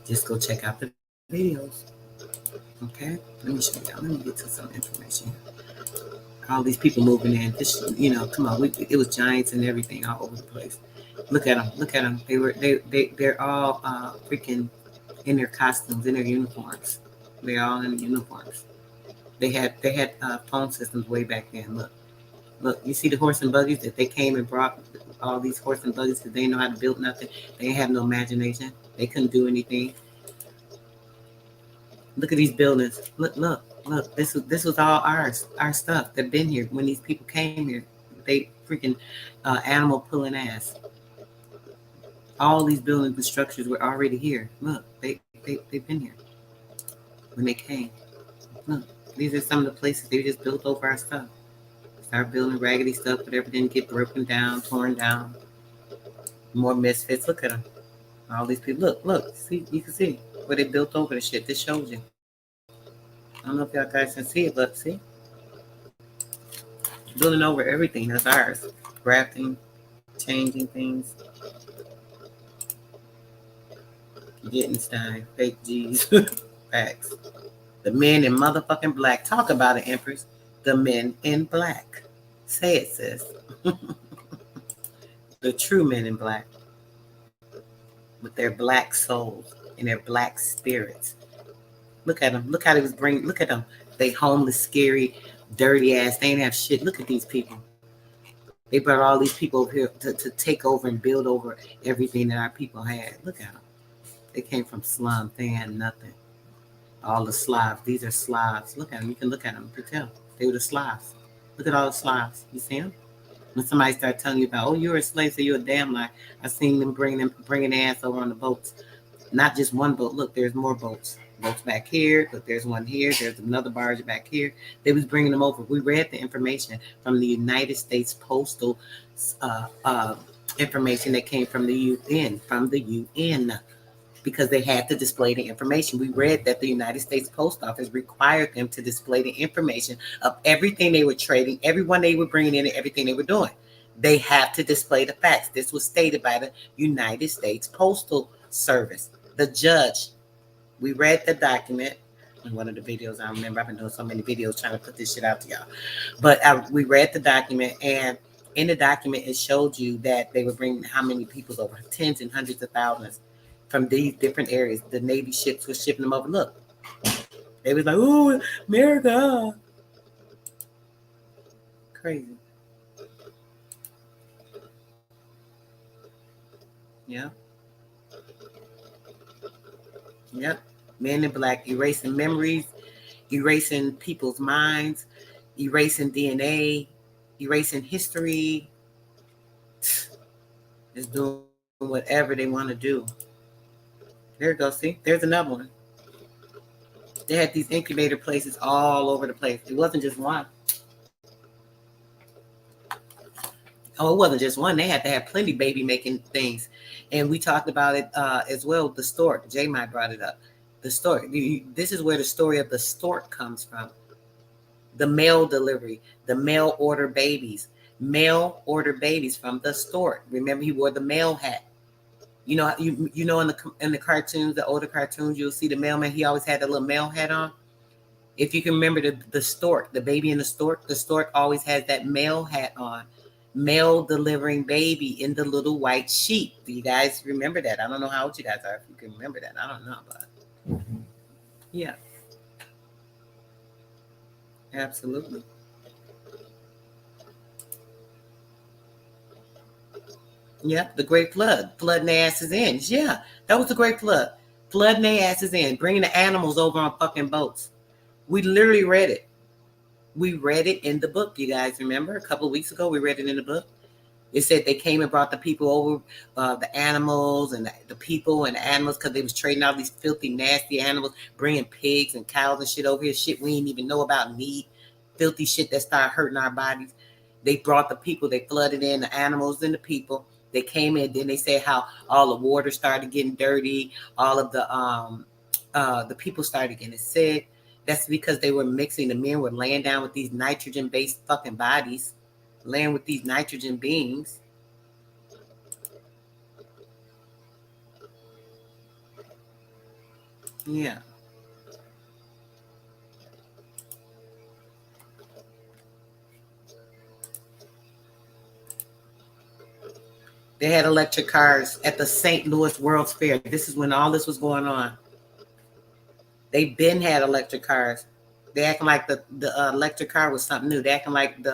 Just go check out the videos. Okay? Let me show you. Let me get to some information. All these people moving in. This, you know, come on. It was giants and everything all over the place. Look at them. Look at them. They're all freaking in their costumes, in their uniforms. They're all in the uniforms. They had phone systems way back then. Look. You see the horse and buggies that they came and brought, all these horse and buggies, because they didn't know how to build nothing. They didn't have no imagination. They couldn't do anything. Look at these buildings. Look. This was all our stuff that been here when these people came here. They freaking animal pulling ass. All these buildings and structures were already here. Look, they've been here when they came. Look, these are some of the places they just built over our stuff. Start building raggedy stuff, but everything get broken down, torn down. More misfits. Look at them. All these people. Look. See, you can see where they built over the shit. This shows you. I don't know if y'all guys can see it, but see, building over everything that's ours. Grafting, changing things. Gettenstein, fake G's, facts. The men in motherfucking black. Talk about it, Empress. The men in black. Say it, sis. The true men in black. With their black souls and their black spirits. Look at them. Look how they was bringing. Look at them. They homeless, scary Dirty ass. They ain't have shit. Look at these people. They brought all these people over here to take over and build over everything that our people had. Look at them. They came from slums. They had nothing. All the Slavs. These are Slavs. Look at them. You can look at them. You can tell. They were the Slavs. Look at all the Slavs. You see them? When somebody starts telling you about, oh, you're a slave, so you're a damn lie. I seen them bringing their ass over on the boats. Not just one boat. Look, there's more boats. Boats back here. Look, there's one here. There's another barge back here. They was bringing them over. We read the information from the United States Postal information that came from the UN, because they had to display the information. We read that the United States Post Office required them to display the information of everything they were trading, everyone they were bringing in, and everything they were doing. They have to display the facts. This was stated by the United States Postal Service. The judge, we read the document in one of the videos. I remember I've been doing so many videos trying to put this shit out to y'all. But we read the document, and in the document, it showed you that they were bringing how many people over, tens and hundreds of thousands from these different areas. The Navy ships were shipping them over. Look, they was like, oh, America. Crazy. Yeah. Yep. Men in Black, erasing memories, erasing people's minds, erasing DNA, erasing history. Just doing whatever they want to do. There you go. See, there's another one. They had these incubator places all over the place. It wasn't just one. Oh, it wasn't just one. They had to have plenty baby making things. And we talked about it as well. The stork. J-My brought it up. The stork. This is where the story of the stork comes from. The mail delivery, the mail order babies from the stork. Remember, he wore the mail hat. You know in the cartoons, the older cartoons, you'll see the mailman. He always had a little mail hat on. If you can remember the stork, the baby in the stork always has that mail hat on. Mail delivering baby in the little white sheep. Do you guys remember that? I don't know how old you guys are. If you can remember that, I don't know, but yeah, absolutely. Yeah, the Great Flood, flooding their asses in. Yeah, that was the Great Flood, flooding their asses in, bringing the animals over on fucking boats. We literally read it. We read it in the book, you guys remember? A couple of weeks ago, we read it in the book. It said they came and brought the people over, the animals and the people and the animals, because they was trading all these filthy, nasty animals, bringing pigs and cows and shit over here, shit we didn't even know about, meat, filthy shit that started hurting our bodies. They brought the people, they flooded in the animals and the people. They came in, then they said how all the water started getting dirty, all of the people started getting sick. That's because they were mixing. The men were laying down with these nitrogen-based fucking bodies, laying with these nitrogen beings. Yeah. They had electric cars at the St. Louis World's Fair. This is when all this was going on. They been had electric cars. They acting like the electric car was something new. They acting like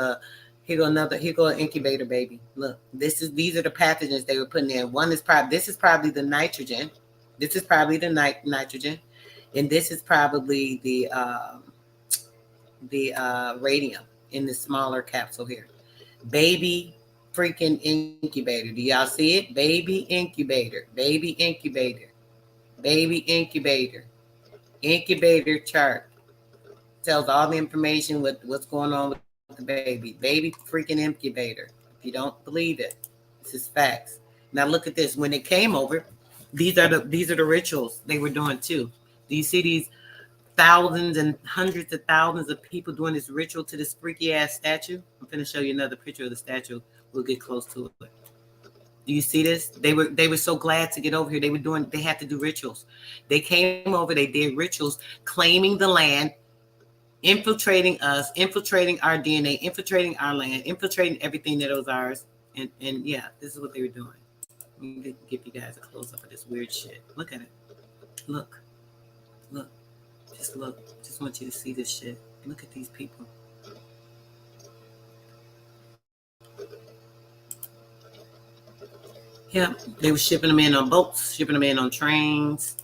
here go an incubator baby. Look, these are the pathogens they were putting in. This is probably the nitrogen. This is probably the nitrogen, and this is probably the radium in the smaller capsule here. Baby freaking incubator. Do y'all see it? Baby incubator. Baby incubator. Baby incubator. Incubator chart tells all the information with what's going on with the baby freaking incubator. If you don't believe it, this is facts. Now look at this. When it came over, these are the rituals they were doing too. Do you see these thousands and hundreds of thousands of people doing this ritual to this freaky ass statue? I'm going to show you another picture of the statue. We'll get close to it. Do you see this? They were so glad to get over here. They had to do rituals. They came over, they did rituals, claiming the land, infiltrating us, infiltrating our DNA, infiltrating our land, infiltrating everything that was ours. And yeah, this is what they were doing. Let me give you guys a close up of this weird shit. Look at it. Look. Just look. Just want you to see this shit. Look at these people. Yeah, they were shipping them in on boats, shipping them in on trains.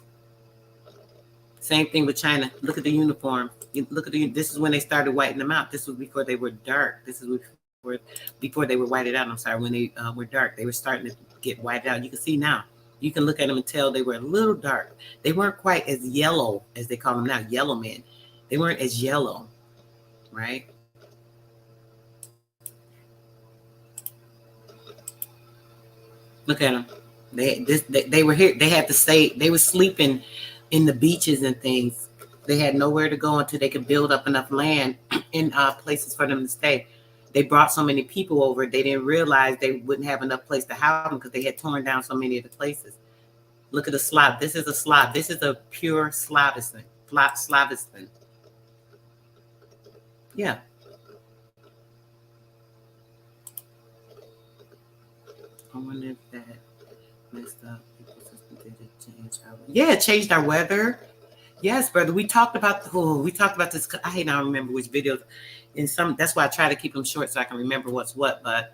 Same thing with China. Look at the uniform. Look at this is when they started whitening them out. This was before they were dark. This is before they were whited out. I'm sorry, when they were dark, they were starting to get whited out. You can see now. You can look at them and tell they were a little dark. They weren't quite as yellow as they call them now, yellow men. They weren't as yellow, right? Look at them. They were here. They had to stay. They were sleeping in the beaches and things. They had nowhere to go until they could build up enough land in places for them to stay. They brought so many people over. They didn't realize they wouldn't have enough place to house them because they had torn down so many of the places. Look at the Slav. This is a Slav. This is a pure Slavistan. Slavistan. Yeah. I wonder if that messed up. Yeah, it changed our weather. Yes, brother. We talked about this. I hate not remember which videos. In some, that's why I try to keep them short so I can remember what's what. But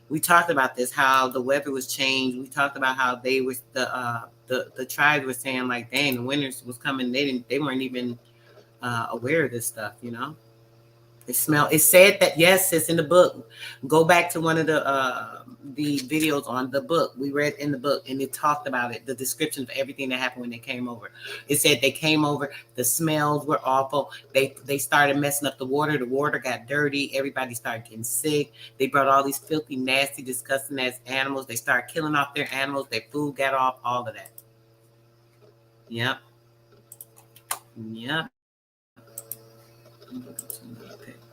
we talked about this, how the weather was changed. We talked about how they was the tribes were saying like, dang, the winters was coming. They weren't even aware of this stuff, you know. It said that, yes, it's in the book. Go back to one of the videos on the book. We read in the book and it talked about it, the description of everything that happened when they came over. It said they came over, the smells were awful. They started messing up the water got dirty, everybody started getting sick. They brought all these filthy, nasty, disgusting ass animals. They started killing off their animals, their food got off, all of that. Yep.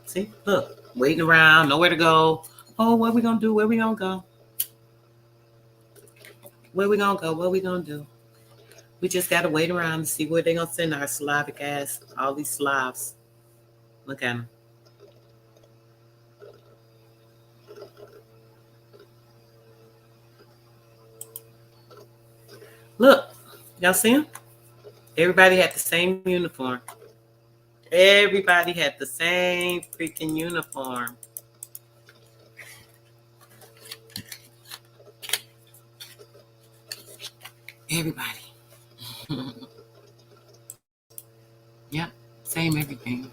See, look, waiting around, nowhere to go. Oh, what we gonna do? Where we gonna go? Where we gonna go? What we gonna do? We just gotta wait around to see where they gonna send our Slavic ass, all these Slavs. Look at them. Look, y'all see them? Everybody had the same uniform. Everybody had the same freaking uniform. Everybody. Yep, same everything.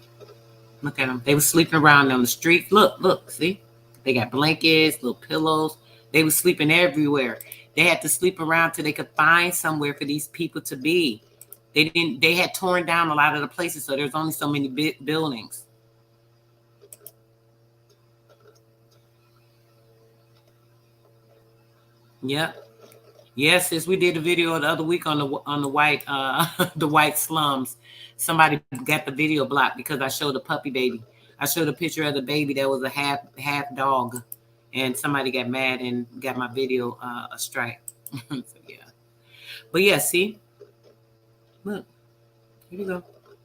Look at them. They were sleeping around on the street. Look, see? They got blankets, little pillows. They were sleeping everywhere. They had to sleep around till they could find somewhere for these people to be. They had torn down a lot of the places, so there's only so many buildings. Yep. Yes, sis, we did a video the other week on the white the white slums. Somebody got the video blocked because I showed a puppy baby. I showed a picture of the baby that was a half dog, and somebody got mad and got my video a strike. So, yeah. But yeah, see, look. Here we go.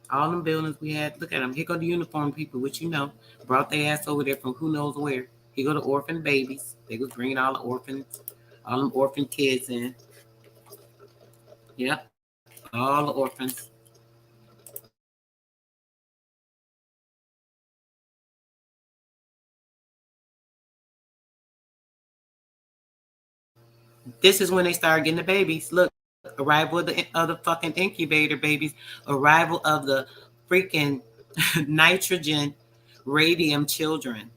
All them buildings we had. Look at them. Here go the uniform people, which you know, brought their ass over there from who knows where. Here go the orphan babies. They was bringing all the orphans, all them orphan kids in. Yep. All the orphans. This is when they started getting the babies. Look, arrival of the fucking incubator babies. Arrival of the freaking nitrogen radium children.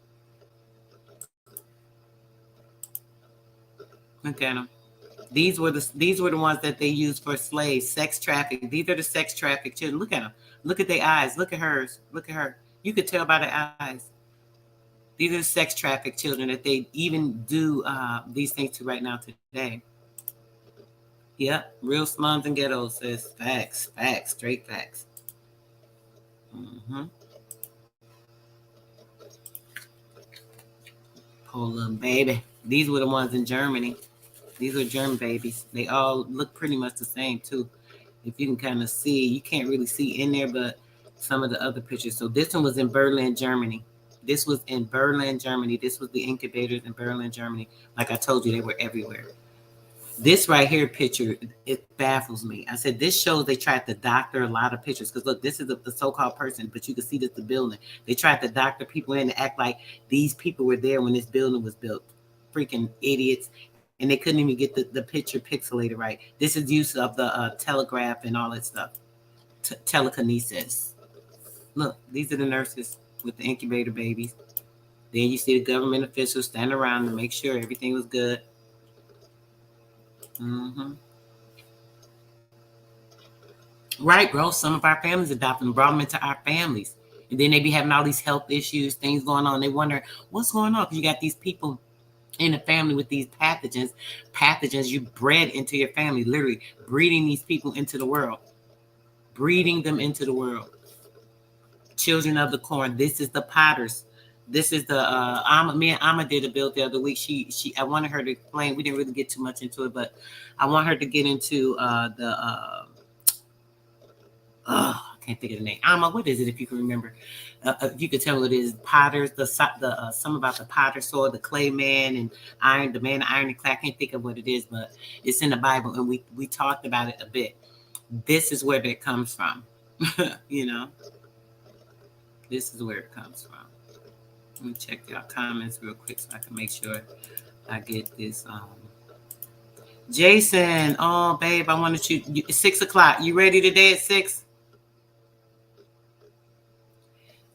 Look at them. These were the ones that they used for slaves, sex trafficking. These are the sex trafficked children. Look at them. Look at their eyes. Look at hers. Look at her. You could tell by the eyes. These are the sex trafficked children that they even do these things to right now today. Yep, real slums and ghettos says facts, straight facts. Poor little baby. These were the ones in Germany. These were German babies. They all look pretty much the same too. If you can kind of see, you can't really see in there, but some of the other pictures. So this one was in Berlin, Germany. This was in Berlin, Germany. This was the incubators in Berlin, Germany. Like I told you, they were everywhere. This right here picture, it baffles me. I said, this shows they tried to doctor a lot of pictures. Because look, this is the so-called person, but you can see this the building. They tried to doctor people in to act like these people were there when this building was built. Freaking idiots. and they couldn't even get the picture pixelated right. This is use of the telegraph and all that stuff. Telekinesis. Look, these are the nurses with the incubator babies. Then you see the government officials stand around to make sure everything was good. Mm-hmm. Right, bro. Some of our families adopted them, brought them into our families. And then they be having all these health issues, things going on. They wonder, what's going on? Because you got these people in the family with these pathogens you bred into your family, literally breeding these people into the world, breeding them into the world. Children of the corn. This is the potters. This is the me and Amma did a build the other week. I wanted her to explain. We didn't really get too much into it, but I want her to get into I can't think of the name. Amma, what is it? If you can remember, if you could tell what it is. Potters, some about the potter soil, the clay man, and iron, the man, iron and clay. I can't think of what it is, but it's in the Bible, and we talked about it a bit. This is where that comes from. You know, this is where it comes from. Let me check your comments real quick so I can make sure I get this. Jason, oh babe, I wanted you 6 o'clock. You ready today at 6?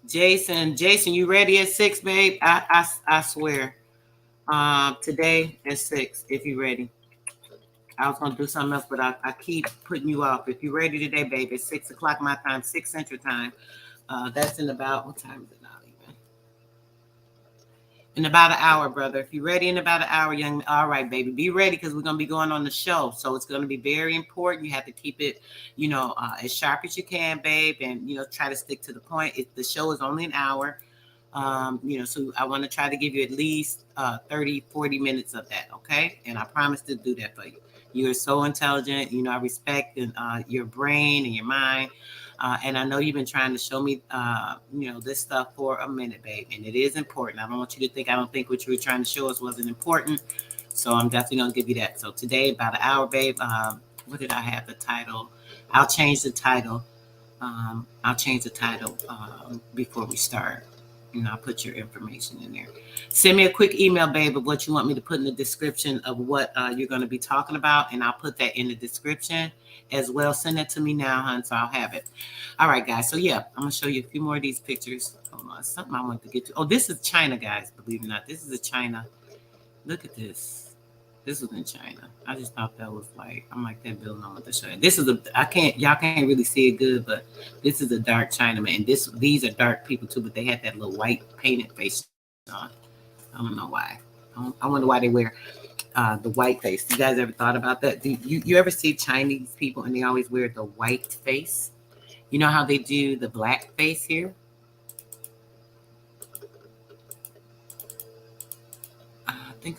Jason, you ready at 6, babe? I swear. Today at 6, if you're ready. I was gonna do something else, but I keep putting you off. If you're ready today, babe, at 6 o'clock my time, 6 Central Time. That's in about, what time is it now? In about an hour, brother. If you're ready in about an hour, young, all right, baby, be ready because we're going to be going on the show. So it's going to be very important. You have to keep it, as sharp as you can, babe, and, try to stick to the point. The show is only an hour. So I want to try to give you at least 30, 40 minutes of that, okay? And I promise to do that for you. You are so intelligent. I respect your brain and your mind. And I know you've been trying to show me, this stuff for a minute, babe. And it is important. I don't want you to think I don't think what you were trying to show us wasn't important. So I'm definitely going to give you that. So today, about an hour, babe. What did I have the title? I'll change the title. Before we start. I'll put your information in there. Send me a quick email, babe, of what you want me to put in the description of what you're going to be talking about. And I'll put that in the description as well. Send that to me now, hon, so I'll have it. All right, guys. So, yeah, I'm going to show you a few more of these pictures. Hold on. Something I want to get to. Oh, this is China, guys. Believe it or not. This is a China. Look at this. This was in China. I just thought that was I'm like that building on to show you. This is y'all can't really see it good, but this is a dark Chinaman. And these are dark people too, but they had that little white painted face on. I don't know why. I wonder why they wear the white face. You guys ever thought about that? Do you ever see Chinese people and they always wear the white face? You know how they do the black face here? I think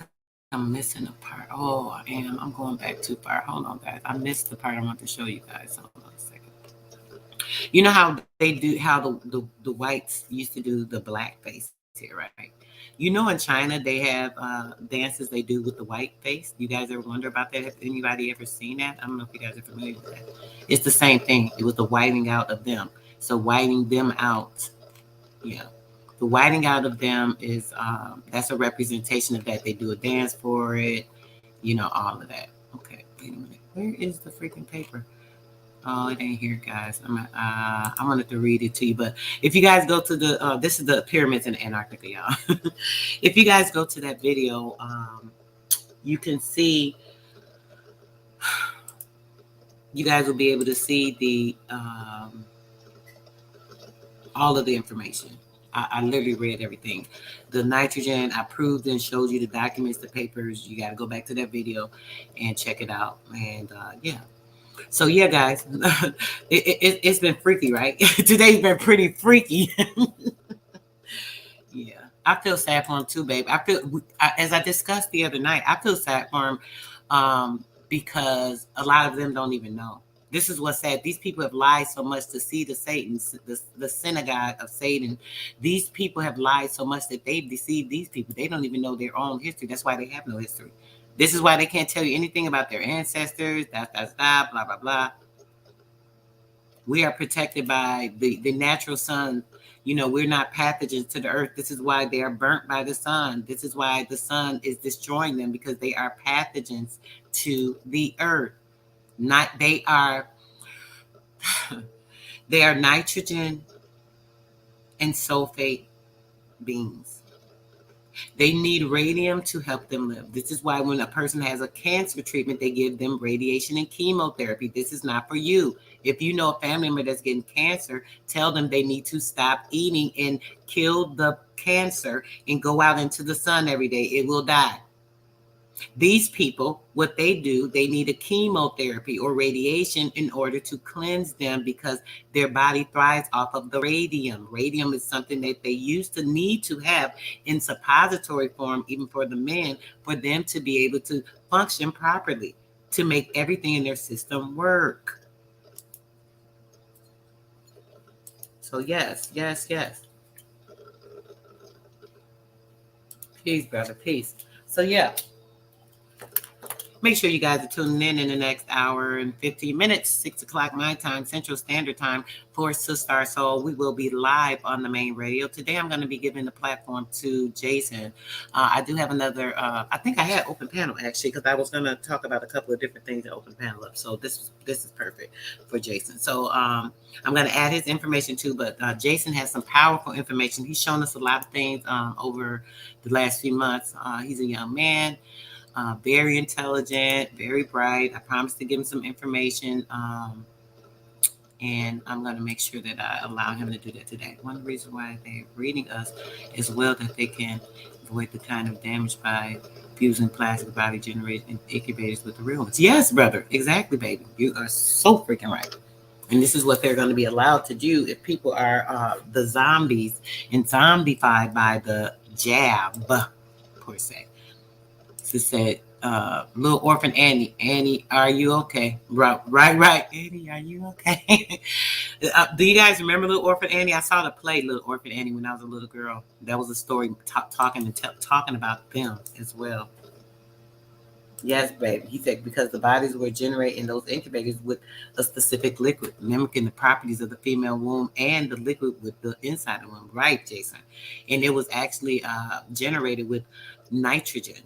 I'm missing a part. Oh, I am. I'm going back too far. Hold on, guys. I missed the part I want to show you guys. Hold on a second. You know how they do, how the whites used to do the black face here, right? In China, they have dances they do with the white face. You guys ever wonder about that? Have anybody ever seen that? I don't know if you guys are familiar with that. It's the same thing. It was the whiting out of them. So whiting them out. Yeah. The whiting out of them is, that's a representation of that. They do a dance for it, all of that. Okay, wait a minute. Where is the freaking paper? Oh, it ain't here, guys. I wanted to read it to you, but if you guys go to this is the pyramids in Antarctica, y'all. If you guys go to that video, you can see, you guys will be able to see the, all of the information. I literally read everything. The nitrogen, I proved and showed you the documents, the papers. You got to go back to that video and check it out. And yeah. So yeah, guys, it's been freaky, right? Today's been pretty freaky. Yeah. I feel sad for him too, babe. As I discussed the other night, I feel sad for him because a lot of them don't even know. This is what's sad. These people have lied so much to see the Satan, the synagogue of Satan. These people have lied so much that they've deceived these people. They don't even know their own history. That's why they have no history. This is why they can't tell you anything about their ancestors, blah, blah, blah. We are protected by the natural sun. You know, we're not pathogens to the earth. This is why they are burnt by the sun. This is why the sun is destroying them, because they are pathogens to the earth. They are nitrogen and sulfate beings. They need radium to help them live. This is why when a person has a cancer treatment, they give them radiation and chemotherapy. This is not for you. If you know a family member that's getting cancer, tell them they need to stop eating and kill the cancer and go out into the sun every day. It will die. These people, what they do, they need a chemotherapy or radiation in order to cleanse them, because their body thrives off of the radium. Radium is something that they used to need to have in suppository form, even for the men, for them to be able to function properly, to make everything in their system work. So yes. Peace, brother, peace. So yeah. Make sure you guys are tuning in the next hour and 15 minutes, 6 o'clock my time, Central Standard Time, for Sister Soul. We will be live on the main radio. Today, I'm going to be giving the platform to Jason. I do have another, I think I had open panel, actually, because I was going to talk about a couple of different things to open panel up. So this is perfect for Jason. So I'm going to add his information too, but Jason has some powerful information. He's shown us a lot of things over the last few months. He's a young man. Very intelligent, very bright. I promised to give him some information, and I'm going to make sure that I allow him to do that today. One reason why they're reading us is well that they can avoid the kind of damage by fusing plastic body generated incubators with the real ones. Yes, brother. Exactly, baby. You are so freaking right. And this is what they're going to be allowed to do if people are the zombies and zombified by the jab, per se. She said, little orphan Annie. Annie, are you okay? Right. Annie, are you okay? Do you guys remember Little Orphan Annie? I saw the play Little Orphan Annie when I was a little girl. That was a story talking about them as well. Yes, baby. He said because the bodies were generated in those incubators with a specific liquid, mimicking the properties of the female womb and the liquid with the inside of the womb. Right, Jason. And it was actually generated with nitrogen.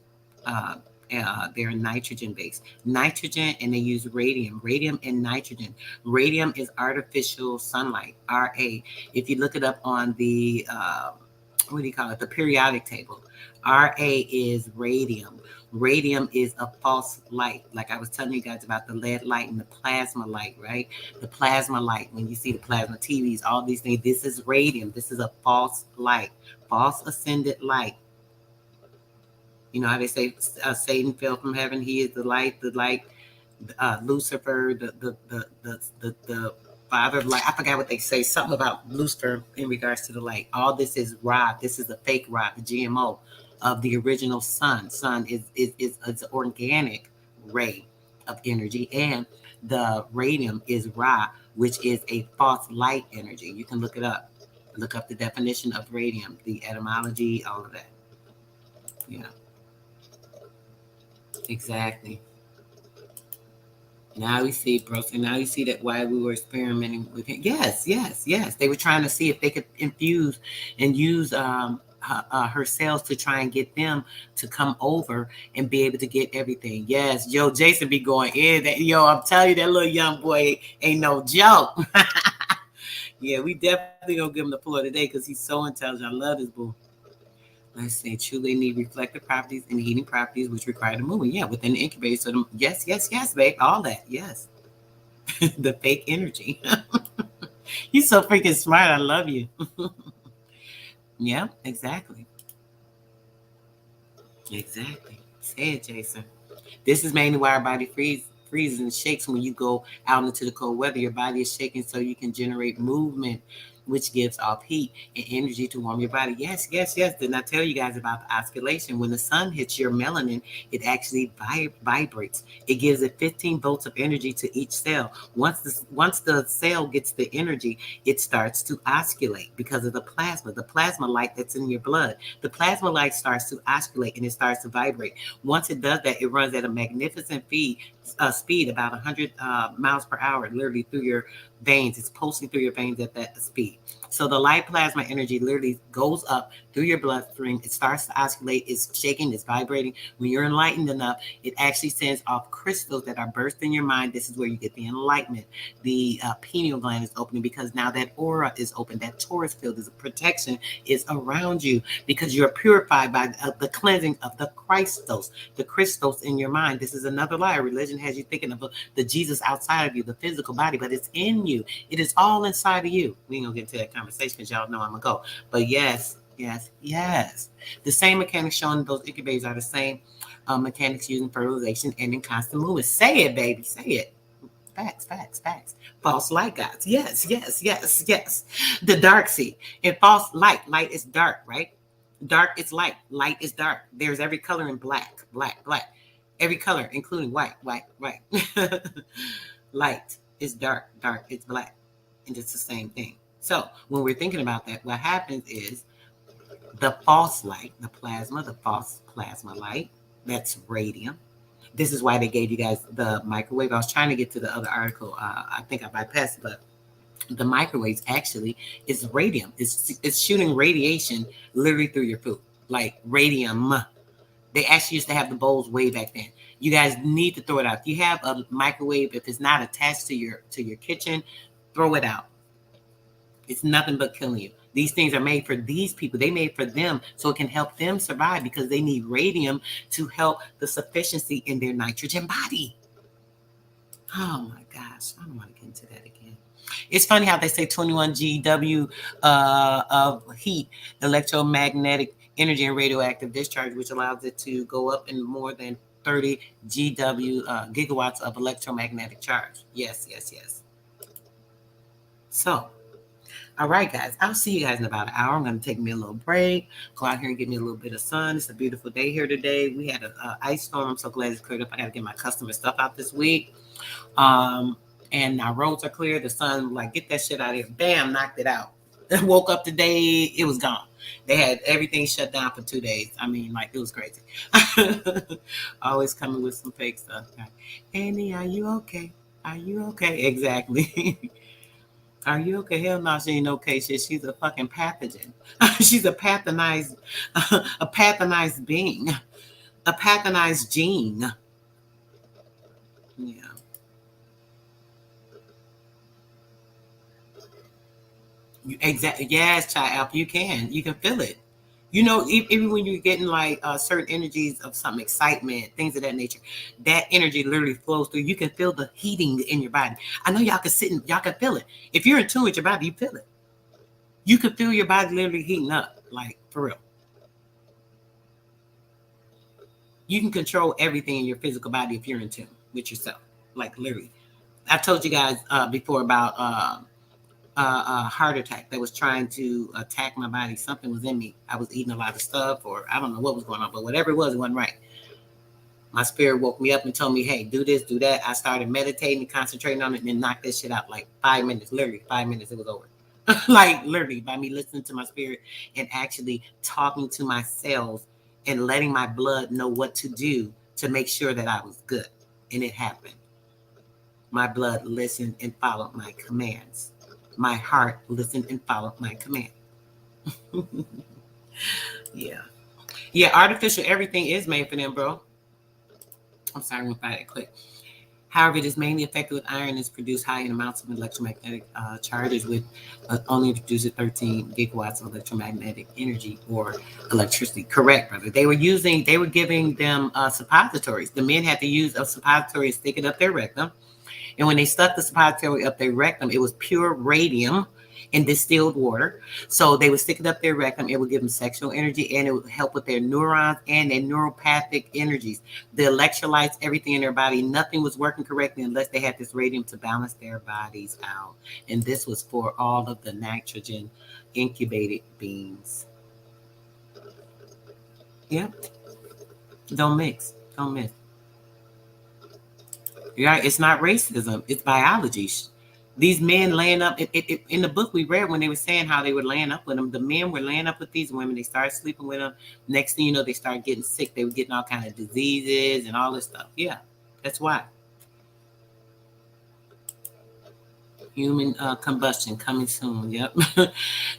They're nitrogen based. Nitrogen, and they use radium. Radium and nitrogen. Radium is artificial sunlight, Ra. If you look it up on the, the periodic table, Ra is radium. Radium is a false light. Like I was telling you guys about the lead light and the plasma light, right? The plasma light, when you see the plasma TVs, all these things, this is radium. This is a false light, false ascended light. You know how they say Satan fell from heaven. He is the light, Lucifer, the father of light. I forgot what they say, something about Lucifer in regards to the light. All this is Ra. This is a fake Ra, the GMO of the original sun. Sun is an organic ray of energy, and the radium is Ra, which is a false light energy. You can look it up. Look up the definition of radium, the etymology, all of that. Yeah. Exactly. Now we see, bro. So now you see that why we were experimenting with him. Yes. They were trying to see if they could infuse and use her cells to try and get them to come over and be able to get everything. Yes, yo, Jason be going in. I'm telling you, that little young boy ain't no joke. Yeah, we definitely gonna give him the floor today because he's so intelligent. I love this boy. Let's say truly need reflective properties and heating properties, which require the movement. Yeah, within the incubator. So yes, babe. All that. Yes. The fake energy. You're so freaking smart. I love you. Yeah, exactly. Exactly. Say it, Jason. This is mainly why our body freezes and shakes when you go out into the cold weather. Your body is shaking so you can generate movement, which gives off heat and energy to warm your body. Yes. Didn't I tell you guys about the oscillation? When the sun hits your melanin, it actually vibrates. It gives it 15 volts of energy to each cell. Once the cell gets the energy, it starts to oscillate because of the plasma light that's in your blood. The plasma light starts to oscillate and it starts to vibrate. Once it does that, it runs at a magnificent speed, about 100 miles per hour, literally through your veins. It's pulsing through your veins at that speed. So the light plasma energy literally goes up through your bloodstream. It starts to oscillate. It's shaking. It's vibrating. When you're enlightened enough, it actually sends off crystals that are burst in your mind. This is where you get the enlightenment. The pineal gland is opening because now that aura is open. That Taurus field is a protection is around you because you're purified by the cleansing of the Christos, the crystals in your mind. This is another lie. Religion has you thinking of the Jesus outside of you, the physical body, but it's in you. It is all inside of you. We ain't gonna get into that conversation because y'all know I'm gonna go. But yes. The same mechanics shown in those incubators are the same mechanics used in fertilization and in constant movement. Say it, baby. Say it. Facts. False light gods. Yes. The dark sea. In false light is dark, right? Dark is light. Light is dark. There's every color in black. Every color, including white. Light is dark. Dark is black. And it's the same thing. So when we're thinking about that, what happens is the false light, the false plasma light, that's radium. This is why they gave you guys the microwave. I was trying to get to the other article. I think I bypassed it, but the microwaves actually is radium. It's shooting radiation literally through your food, like radium. They actually used to have the bowls way back then. You guys need to throw it out. If you have a microwave, if it's not attached to your kitchen, throw it out. It's nothing but killing you. These things are made for these people. They made for them so it can help them survive because they need radium to help the sufficiency in their nitrogen body. Oh my gosh, I don't want to get into that again. It's funny how they say 21 GW of heat, electromagnetic energy and radioactive discharge, which allows it to go up in more than 30 gigawatts of electromagnetic charge. Yes. So, all right, guys, I'll see you guys in about an hour. I'm going to take me a little break, go out here and get me a little bit of sun. It's a beautiful day here today. We had an ice storm. I'm so glad it's cleared up. I got to get my customer stuff out this week. And our roads are clear. The sun, like, get that shit out of here. Bam, knocked it out. Woke up today, it was gone. They had everything shut down for 2 days. I mean, like, it was crazy. Always coming with some fake stuff. Annie, are you okay? Are you okay? Exactly. Are you okay? Hell no, she ain't okay. She's a fucking pathogen. She's a pathologized being, a pathologized gene. Yeah. Exactly. Yes, child alpha. You can feel it. You know, even when you're getting like certain energies of some excitement, things of that nature, that energy literally flows through. You can feel the heating in your body. I know y'all can y'all can feel it. If you're in tune with your body, you feel it. You can feel your body literally heating up, like for real. You can control everything in your physical body if you're in tune with yourself, like literally. I told you guys before about a heart attack that was trying to attack my body. Something was in me. I was eating a lot of stuff, or I don't know what was going on, but whatever it wasn't right. My spirit woke me up and told me, hey, do this, do that. I started meditating, concentrating on it, and then knocked this shit out like 5 minutes. Literally 5 minutes, it was over. Like literally by me listening to my spirit and actually talking to my cells and letting my blood know what to do to make sure that I was good. And it happened. My blood listened and followed my commands. My heart listened and followed my command. Yeah, artificial everything is made for them, bro. I'm sorry, I'm going to find it quick. However, it is mainly affected with iron. Is produced high in amounts of electromagnetic charges with only produced 13 gigawatts of electromagnetic energy or electricity. Correct, brother. They were giving them suppositories. The men had to use a suppository and stick it up their rectum. And when they stuck the suppository up their rectum, it was pure radium in distilled water. So they would stick it up their rectum. It would give them sexual energy, and it would help with their neurons and their neuropathic energies. The electrolytes, everything in their body, nothing was working correctly unless they had this radium to balance their bodies out. And this was for all of the nitrogen incubated beings. Yep. Don't mix. Don't mix. Yeah, it's not racism. It's biology. These men laying up, in the book we read when they were saying how they were laying up with them, the men were laying up with these women. They started sleeping with them. Next thing you know, they started getting sick. They were getting all kinds of diseases and all this stuff. Yeah, that's why. Human combustion coming soon. Yep.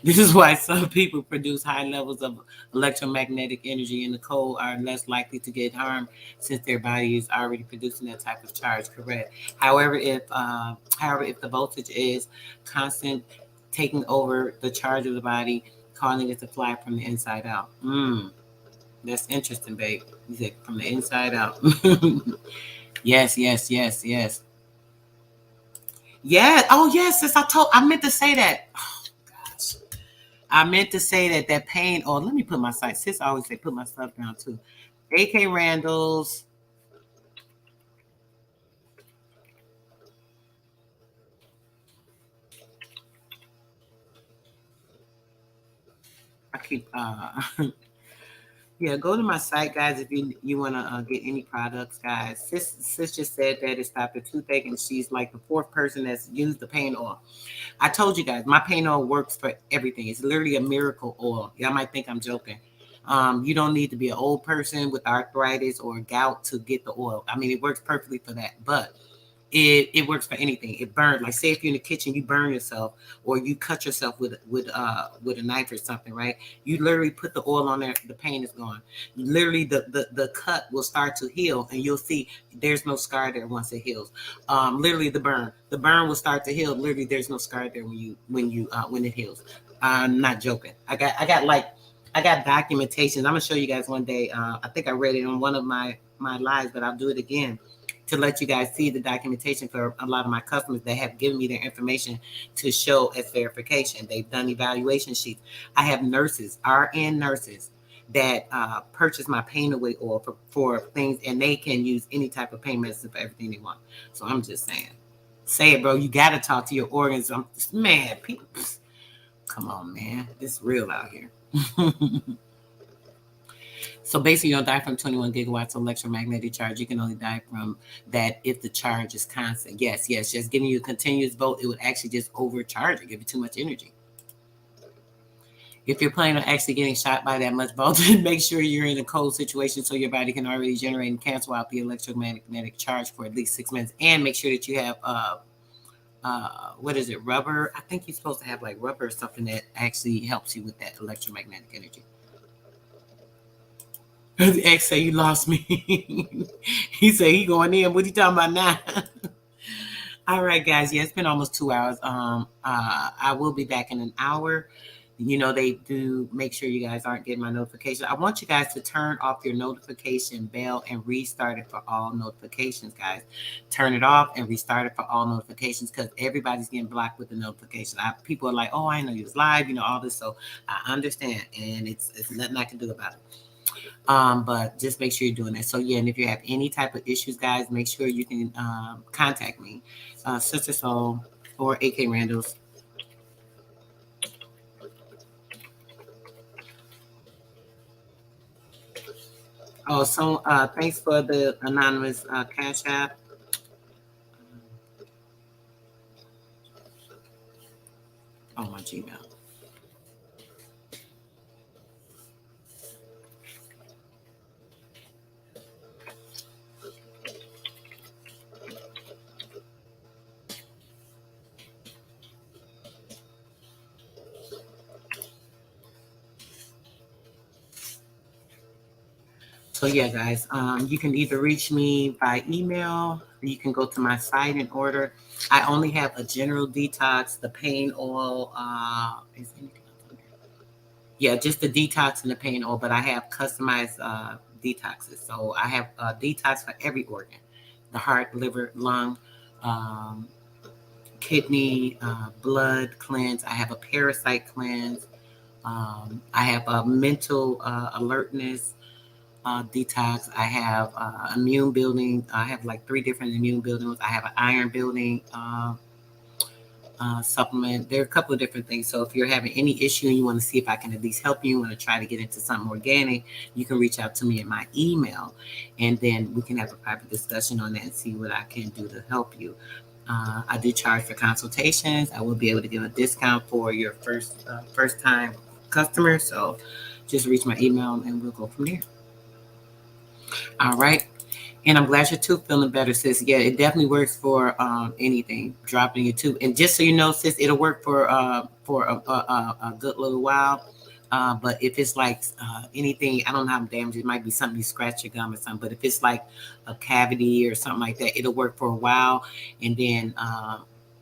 This is why some people produce high levels of electromagnetic energy in the cold are less likely to get harmed since their body is already producing that type of charge. Correct. However, if the voltage is constant, taking over the charge of the body, causing it to fly from the inside out. That's interesting, babe. You said from the inside out. Yes. Yeah. Oh, yes. Sis, I meant to say that. Oh, gosh. I meant to say that pain. Oh, let me put my site. Sis always say put my stuff down too. AK Randall's. I keep yeah, go to my site, guys, if you want to get any products, guys. Sis just said that it stopped the toothache, and she's like the fourth person that's used the pain oil. I told you guys, my pain oil works for everything. It's literally a miracle oil. Y'all might think I'm joking. You don't need to be an old person with arthritis or gout to get the oil. I mean, it works perfectly for that, but it works for anything. It burns. Like, say if you're in the kitchen, you burn yourself or you cut yourself with a knife or something, right? You literally put the oil on there, the pain is gone. Literally the cut will start to heal, and you'll see there's no scar there once it heals. Literally the burn will start to heal. Literally there's no scar there when it heals. I'm not joking. I got documentation. I'm gonna show you guys one day. I think I read it on one of my lives, but I'll do it again to let you guys see the documentation for a lot of my customers that have given me their information to show as verification. They've done evaluation sheets. I have nurses, RN nurses, that purchase my pain away oil for things, and they can use any type of pain medicine for everything they want. So I'm just saying, say it, bro. You got to talk to your organs. Man, people, come on, man. It's real out here. So basically, you don't die from 21 gigawatts of electromagnetic charge. You can only die from that if the charge is constant. Yes. Just giving you a continuous volt, it would actually just overcharge it, give you too much energy. If you're planning on actually getting shot by that much voltage, make sure you're in a cold situation so your body can already generate and cancel out the electromagnetic charge for at least 6 minutes. And make sure that you have rubber? I think you're supposed to have like rubber or something that actually helps you with that electromagnetic energy. The ex say you lost me. He said he going in. What are you talking about now? All right, guys. Yeah, it's been almost 2 hours. I will be back in an hour. You know, they do make sure you guys aren't getting my notification. I want you guys to turn off your notification bell and restart it for all notifications, guys. Turn it off and restart it for all notifications, because everybody's getting blocked with the notification. People are like, oh, I know you was live, all this. So I understand, and it's nothing I can do about it. But just make sure you're doing that. So yeah, and if you have any type of issues, guys, make sure you can contact me, Sister Soul or AK Randall's. Oh, so thanks for the anonymous Cash App. Oh, my Gmail. So yeah, guys, you can either reach me by email, or you can go to my site and order. I only have a general detox, the pain oil. Is anything else on there? Yeah, just the detox and the pain oil, but I have customized detoxes. So I have a detox for every organ: the heart, liver, lung, kidney, blood cleanse. I have a parasite cleanse. I have a mental alertness detox. I have immune building. I have like 3 different immune buildings. I have an iron building supplement. There are a couple of different things. So if you're having any issue and you want to see if I can at least help you, want to try to get into something organic, you can reach out to me at my email, and then we can have a private discussion on that and see what I can do to help you. I do charge for consultations. I will be able to give a discount for your first time customer. So just reach my email and we'll go from there. All right. And I'm glad your tooth feeling better, sis. Yeah, it definitely works for anything dropping your tooth. And just so you know, sis, it'll work for a good little while. But if it's like anything, I don't know how damage it might be, something you scratch your gum or something. But if it's like a cavity or something like that, it'll work for a while, and then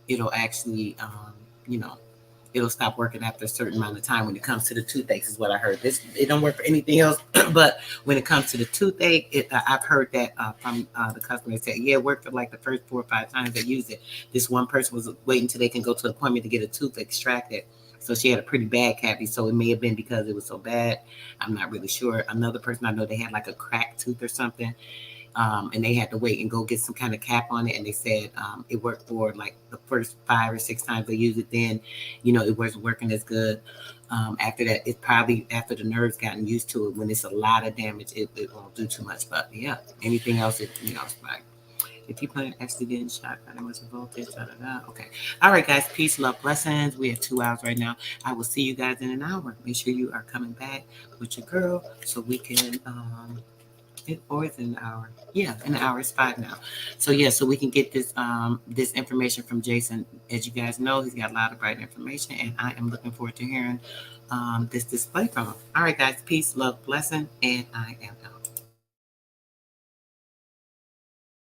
it'll actually, you know, it'll stop working after a certain amount of time when it comes to the toothaches, is what I heard. It don't work for anything else, but when it comes to the toothache, I've heard that from the customer said, yeah, it worked for like the first 4 or 5 times they used it. This one person was waiting till they can go to an appointment to get a tooth extracted. So she had a pretty bad cavity. So it may have been because it was so bad. I'm not really sure. Another person I know, they had like a cracked tooth or something. And they had to wait and go get some kind of cap on it. And they said it worked for like the first 5 or 6 times they used it. Then, you know, it wasn't working as good. After that, it probably, after the nerves gotten used to it, when it's a lot of damage, it won't do too much. But yeah, anything else, you know, it's like, if you plan actually getting shot, I don't want voltage, okay. All right, guys, peace, love, blessings. We have 2 hours right now. I will see you guys in an hour. Make sure you are coming back with your girl so we can or it's an hour. Yeah, an hour is 5 now. So yeah, so we can get this this information from Jason. As you guys know, he's got a lot of bright information, and I am looking forward to hearing this display from him. All right, guys, peace, love, blessing, and I am out.